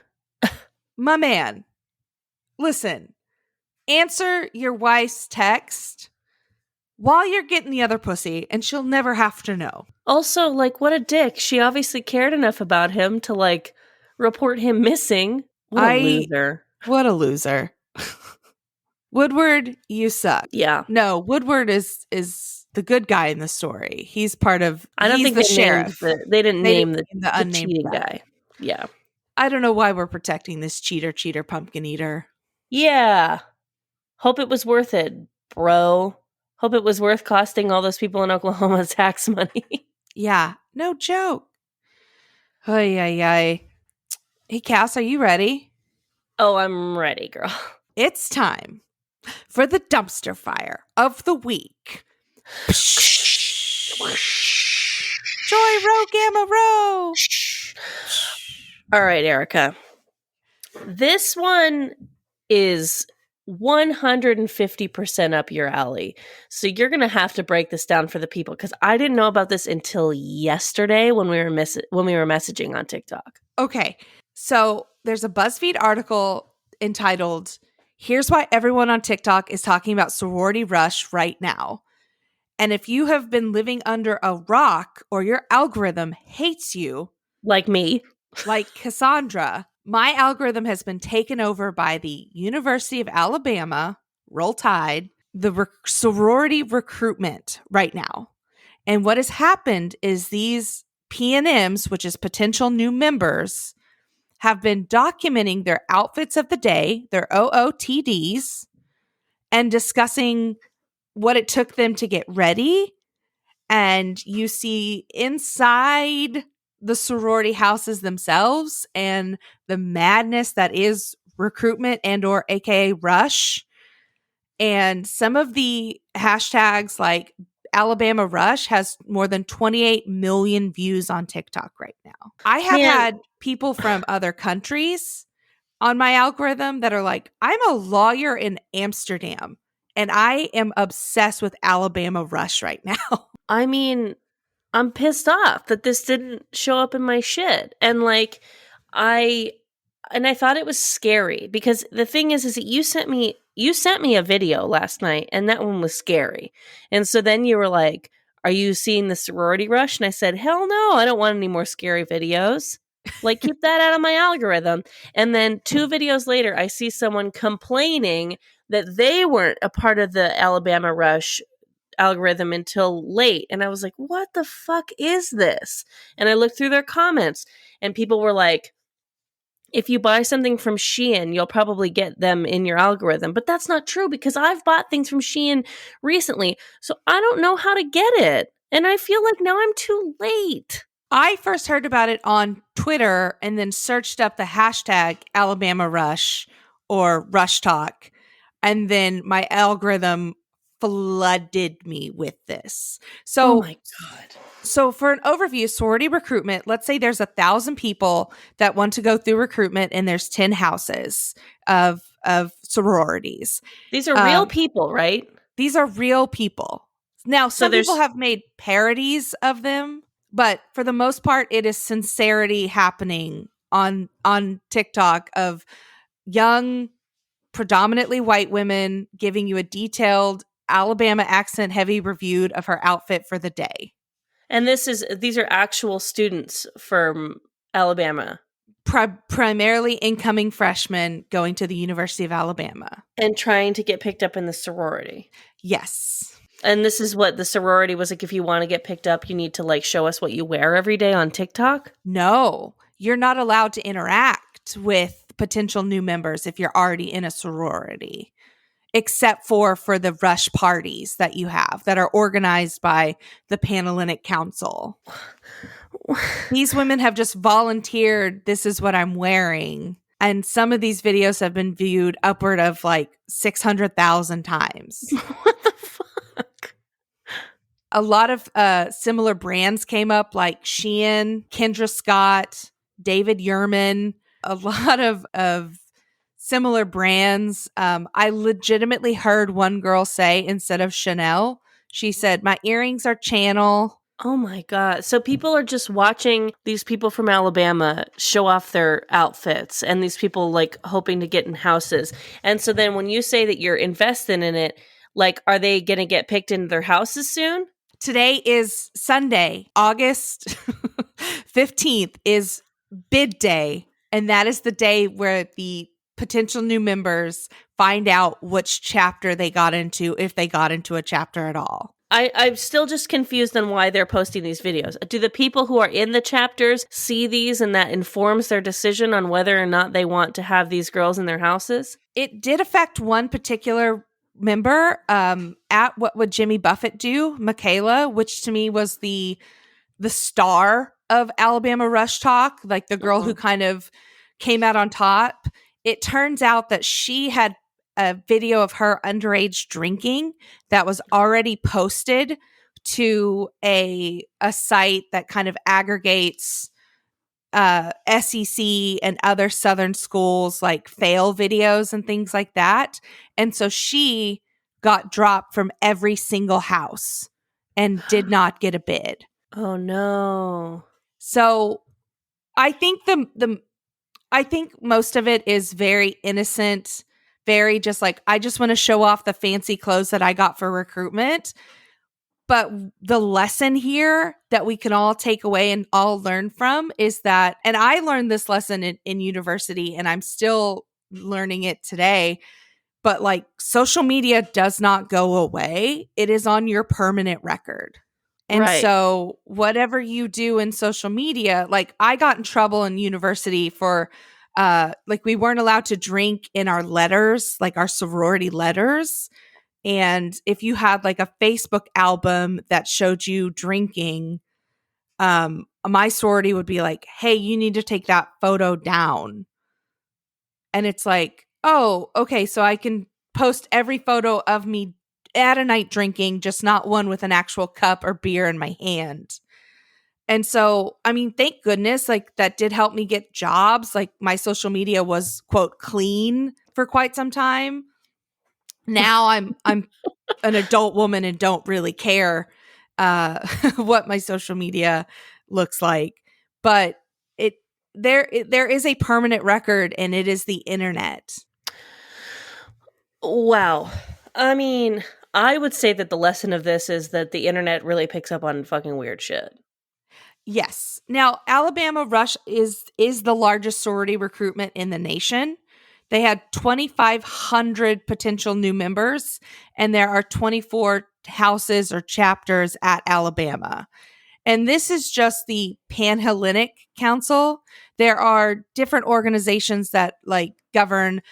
My man, listen, answer your wife's text while you're getting the other pussy and she'll never have to know. Also, like, what a dick. She obviously cared enough about him to, like, report him missing. What a loser. What a loser. Woodward, you suck. Yeah. No, Woodward is the good guy in the story. He's part of. I don't think the they sheriff. They didn't name the unnamed cheating guy. Yeah. I don't know why we're protecting this cheater, pumpkin eater. Yeah. Hope it was worth it, bro. Hope it was worth costing all those people in Oklahoma tax money. Yeah, no joke. Ay, ay, ay. Hey, Cass, are you ready? Oh, I'm ready, girl. It's time for the dumpster fire of the week. Joy row, gamma row. All right, Erica. This one is 150% up your alley. So you're going to have to break this down for the people because I didn't know about this until yesterday when we were messaging on TikTok. Okay. So there's a BuzzFeed article entitled, "Here's Why Everyone on TikTok is Talking About Sorority Rush Right Now." And if you have been living under a rock or your algorithm hates you, like me, like Cassandra, my algorithm has been taken over by the University of Alabama, Roll Tide, the sorority recruitment right now. And what has happened is these PNMs, which is potential new members, have been documenting their outfits of the day, their OOTDs, and discussing what it took them to get ready. And you see inside the sorority houses themselves and the madness that is recruitment and or AKA rush. And some of the hashtags like Alabama Rush has more than 28 million views on TikTok right now. I have had people from other countries on my algorithm that are like, I'm a lawyer in Amsterdam and I am obsessed with Alabama Rush right now. I mean, I'm pissed off that this didn't show up in my shit. And like, I thought it was scary because the thing is that you sent me a video last night and that one was scary. And so then you were like, are you seeing the sorority rush? And I said, hell no, I don't want any more scary videos. Like, keep that out of my algorithm. And then 2 videos later, I see someone complaining that they weren't a part of the Alabama Rush algorithm until late. And I was like, what the fuck is this? And I looked through their comments and people were like, if you buy something from Shein, you'll probably get them in your algorithm. But that's not true because I've bought things from Shein recently. So I don't know how to get it. And I feel like now I'm too late. I first heard about it on Twitter and then searched up the hashtag Alabama Rush or Rush Talk. And then my algorithm flooded me with this. So, oh my God. So for an overview, sorority recruitment, let's say there's 1,000 people that want to go through recruitment and there's 10 houses of sororities. These are real people, right? These are real people. Now, some people have made parodies of them, but for the most part, it is sincerity happening on TikTok of young, predominantly white women giving you a detailed Alabama accent heavy review of her outfit for the day. And these are actual students from Alabama. Primarily incoming freshmen going to the University of Alabama. And trying to get picked up in the sorority. Yes. And this is what the sorority was like. If you want to get picked up, you need to like show us what you wear every day on TikTok. No, you're not allowed to interact with potential new members if you're already in a sorority. Except for the rush parties that you have that are organized by the Panhellenic Council. These women have just volunteered, this is what I'm wearing. And some of these videos have been viewed upward of like 600,000 times. What the fuck? A lot of similar brands came up, like Shein, Kendra Scott, David Yurman, a lot of similar brands. I legitimately heard one girl say, instead of Chanel, she said, "My earrings are Channel." Oh my God. So people are just watching these people from Alabama show off their outfits, and these people like hoping to get in houses. And so then when you say that you're invested in it, like, are they going to get picked into their houses soon? Today is Sunday, August 15th is bid day. And that is the day where the potential new members find out which chapter they got into, if they got into a chapter at all. I'm still just confused on why they're posting these videos. Do the people who are in the chapters see these and that informs their decision on whether or not they want to have these girls in their houses? It did affect one particular member at What Would Jimmy Buffett Do, Michaela, which to me was the star of Alabama Rush Talk, like the girl who kind of came out on top. It turns out that she had a video of her underage drinking that was already posted to a site that kind of aggregates SEC and other Southern schools, like fail videos and things like that. And so she got dropped from every single house and did not get a bid. Oh no. So I think I think most of it is very innocent, very just like, I just want to show off the fancy clothes that I got for recruitment. But the lesson here that we can all take away and all learn from is that, and I learned this lesson in university, and I'm still learning it today, but like, social media does not go away. It is on your permanent record. And Right. so whatever you do in social media, like I got in trouble in university for like we weren't allowed to drink in our letters, like our sorority letters. And if you had like a Facebook album that showed you drinking, my sorority would be like, "Hey, you need to take that photo down." And it's like, "Oh, okay, so I can post every photo of me at a night drinking, just not one with an actual cup or beer in my hand." And so, I mean, thank goodness, like that did help me get jobs. Like my social media was, quote, clean for quite some time. Now I'm an adult woman and don't really care what my social media looks like. But there is a permanent record, and it is the internet. Wow. I mean, I would say that the lesson of this is that the internet really picks up on fucking weird shit. Yes. Now, Alabama Rush is the largest sorority recruitment in the nation. They had 2,500 potential new members, and there are 24 houses or chapters at Alabama. And this is just the Panhellenic Council. There are different organizations that like govern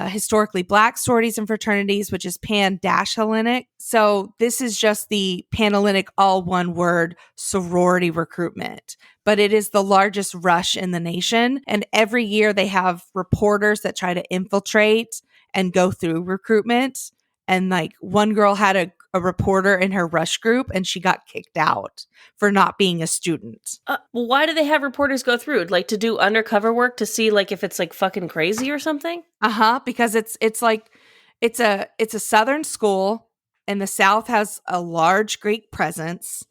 historically Black sororities and fraternities, which is Pan-Hellenic. So this is just the Panhellenic, all one word, sorority recruitment. But it is the largest rush in the nation. And every year they have reporters that try to infiltrate and go through recruitment. And like one girl had a reporter in her rush group, and she got kicked out for not being a student. Well, why do they have reporters go through? Like to do undercover work to see like if it's like fucking crazy or something? Because it's like it's a Southern school, and the South has a large Greek presence.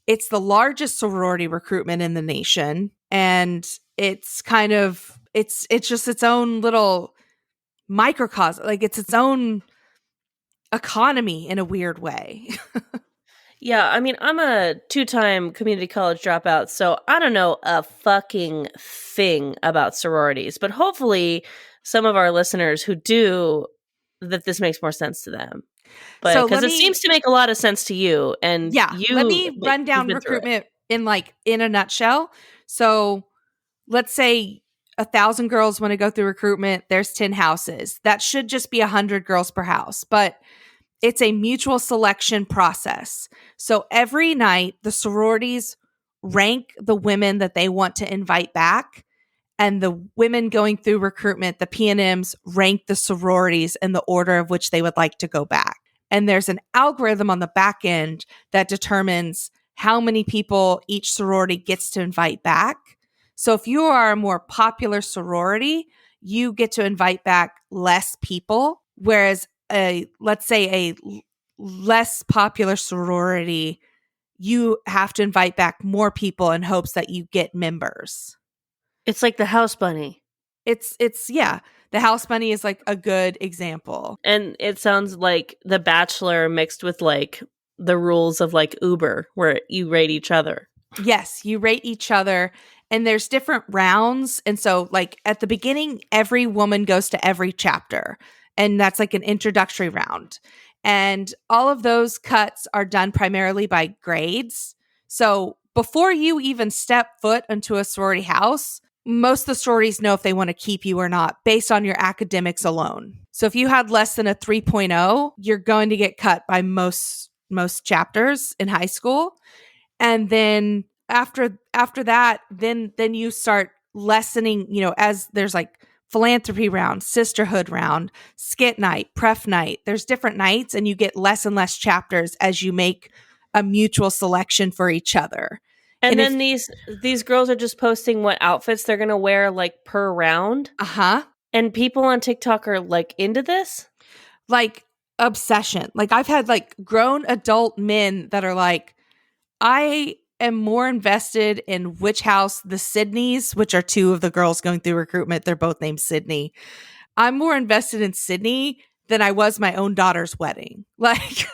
It's the largest sorority recruitment in the nation, and it's kind of it's just its own little microcosm. Like it's its own economy in a weird way. Yeah, I mean, I'm a 2-time community college dropout, so I don't know a fucking thing about sororities, but hopefully some of our listeners who do, that this makes more sense to them. But So because let it me- seems to make a lot of sense to you, and Yeah, you, let me like, run down you've been through it. recruitment in a nutshell. So let's say 1,000 girls want to go through recruitment. There's 10 houses. That should just be 100 girls per house, but it's a mutual selection process. So every night the sororities rank the women that they want to invite back, and the women going through recruitment, the P&Ms, rank the sororities in the order of which they would like to go back. And there's an algorithm on the back end that determines how many people each sorority gets to invite back. So if you are a more popular sorority, you get to invite back less people, whereas let's say a less popular sorority, you have to invite back more people in hopes that you get members. It's like the House Bunny. It's yeah. The House Bunny is like a good example. And it sounds like The Bachelor mixed with like the rules of like Uber, where you rate each other. Yes, you rate each other, and there's different rounds. And so like at the beginning, every woman goes to every chapter, and that's like an introductory round. And all of those cuts are done primarily by grades. So before you even step foot into a sorority house, most of the sororities know if they want to keep you or not based on your academics alone. So if you had less than a 3.0, you're going to get cut by most chapters in high school. And then after that, then you start lessening, as there's like philanthropy round, sisterhood round, skit night, pref night. There's different nights, and you get less and less chapters as you make a mutual selection for each other. And then these girls are just posting what outfits they're going to wear like per round. Uh-huh. And people on TikTok are like into this? Like obsession. Like I've had like grown adult men that are like, I am more invested in which house the Sydneys, which are two of the girls going through recruitment. They're both named Sydney. I'm more invested in Sydney than I was my own daughter's wedding. Like,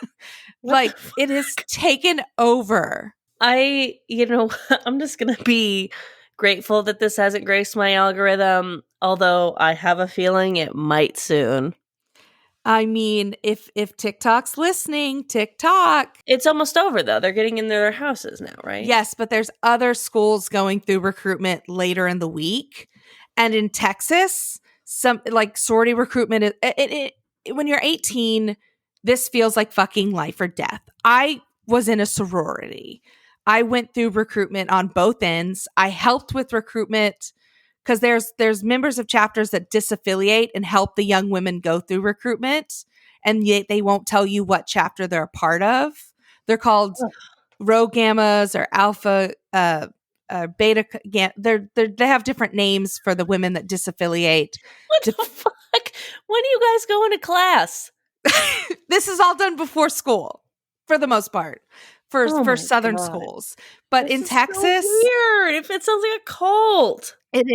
like it has taken over. I'm just going to be grateful that this hasn't graced my algorithm, although I have a feeling it might soon. I mean, if TikTok's listening, TikTok. It's almost over, though. They're getting into their houses now, right? Yes, but there's other schools going through recruitment later in the week. And in Texas, some like sorority recruitment, when you're 18, this feels like fucking life or death. I was in a sorority. I went through recruitment on both ends. I helped with recruitment because there's members of chapters that disaffiliate and help the young women go through recruitment, and yet they won't tell you what chapter they're a part of. They're called Rho Gammas or Alpha Beta. They have different names for the women that disaffiliate. What the fuck? When do you guys go into class? This is all done before school, for the most part. For Southern schools. But this in Texas, so weird. If it sounds like a cult. It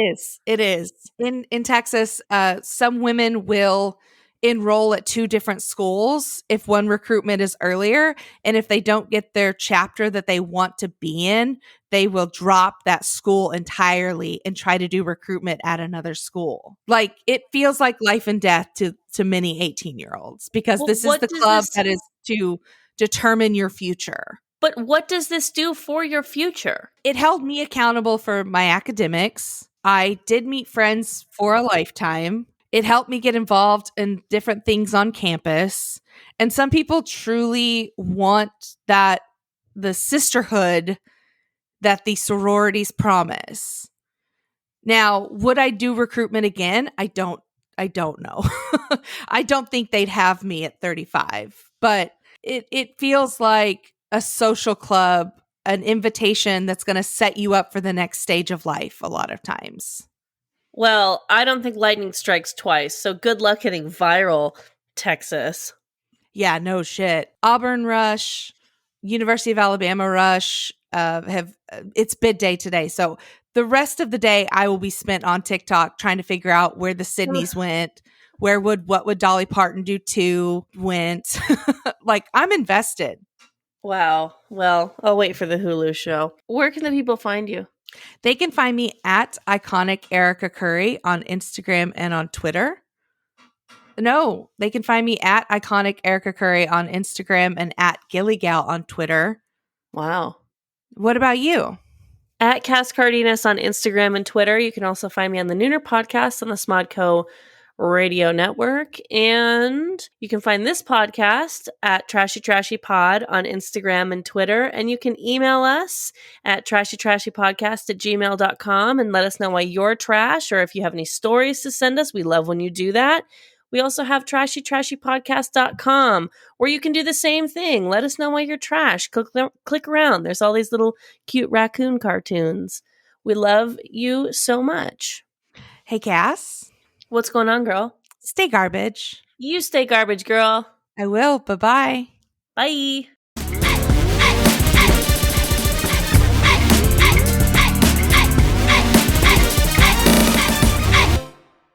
is. In Texas, some women will enroll at two different schools if one recruitment is earlier. And if they don't get their chapter that they want to be in, they will drop that school entirely and try to do recruitment at another school. Like it feels like life and death to many 18-year-olds because this is the club that is to determine your future. But what does this do for your future? It held me accountable for my academics. I did meet friends for a lifetime. It helped me get involved in different things on campus. And some people truly want that the sisterhood that the sororities promise. Now, would I do recruitment again? I don't know. I don't think they'd have me at 35, but it feels like a social club, an invitation that's going to set you up for the next stage of life a lot of times. Well, I don't think lightning strikes twice, so good luck hitting viral, Texas. Yeah, no shit. Auburn Rush, University of Alabama Rush it's bid day today. So the rest of the day I will be spent on TikTok trying to figure out where the Sydneys went, what would Dolly Parton do too went. Like I'm invested. Wow. Well, I'll wait for the Hulu show. Where can the people find you? They can find me at Iconic Erica Curry on Instagram and on Twitter. No, they can find me at Iconic Erica Curry on Instagram and at Gillygal on Twitter. Wow. What about you? At Cass Cardenas on Instagram and Twitter. You can also find me on the Nooner podcast on the Smodco Radio Network. And you can find this podcast at Trashy Trashy Pod on Instagram and Twitter. And you can email us at trashytrashypodcast@gmail.com and let us know why you're trash, or if you have any stories to send us. We love when you do that. We also have trashytrashypodcast.com where you can do the same thing. Let us know why you're trash. Click around. There's all these little cute raccoon cartoons. We love you so much. Hey, Cass. What's going on, girl? Stay garbage. You stay garbage, girl. I will. Bye-bye. Bye.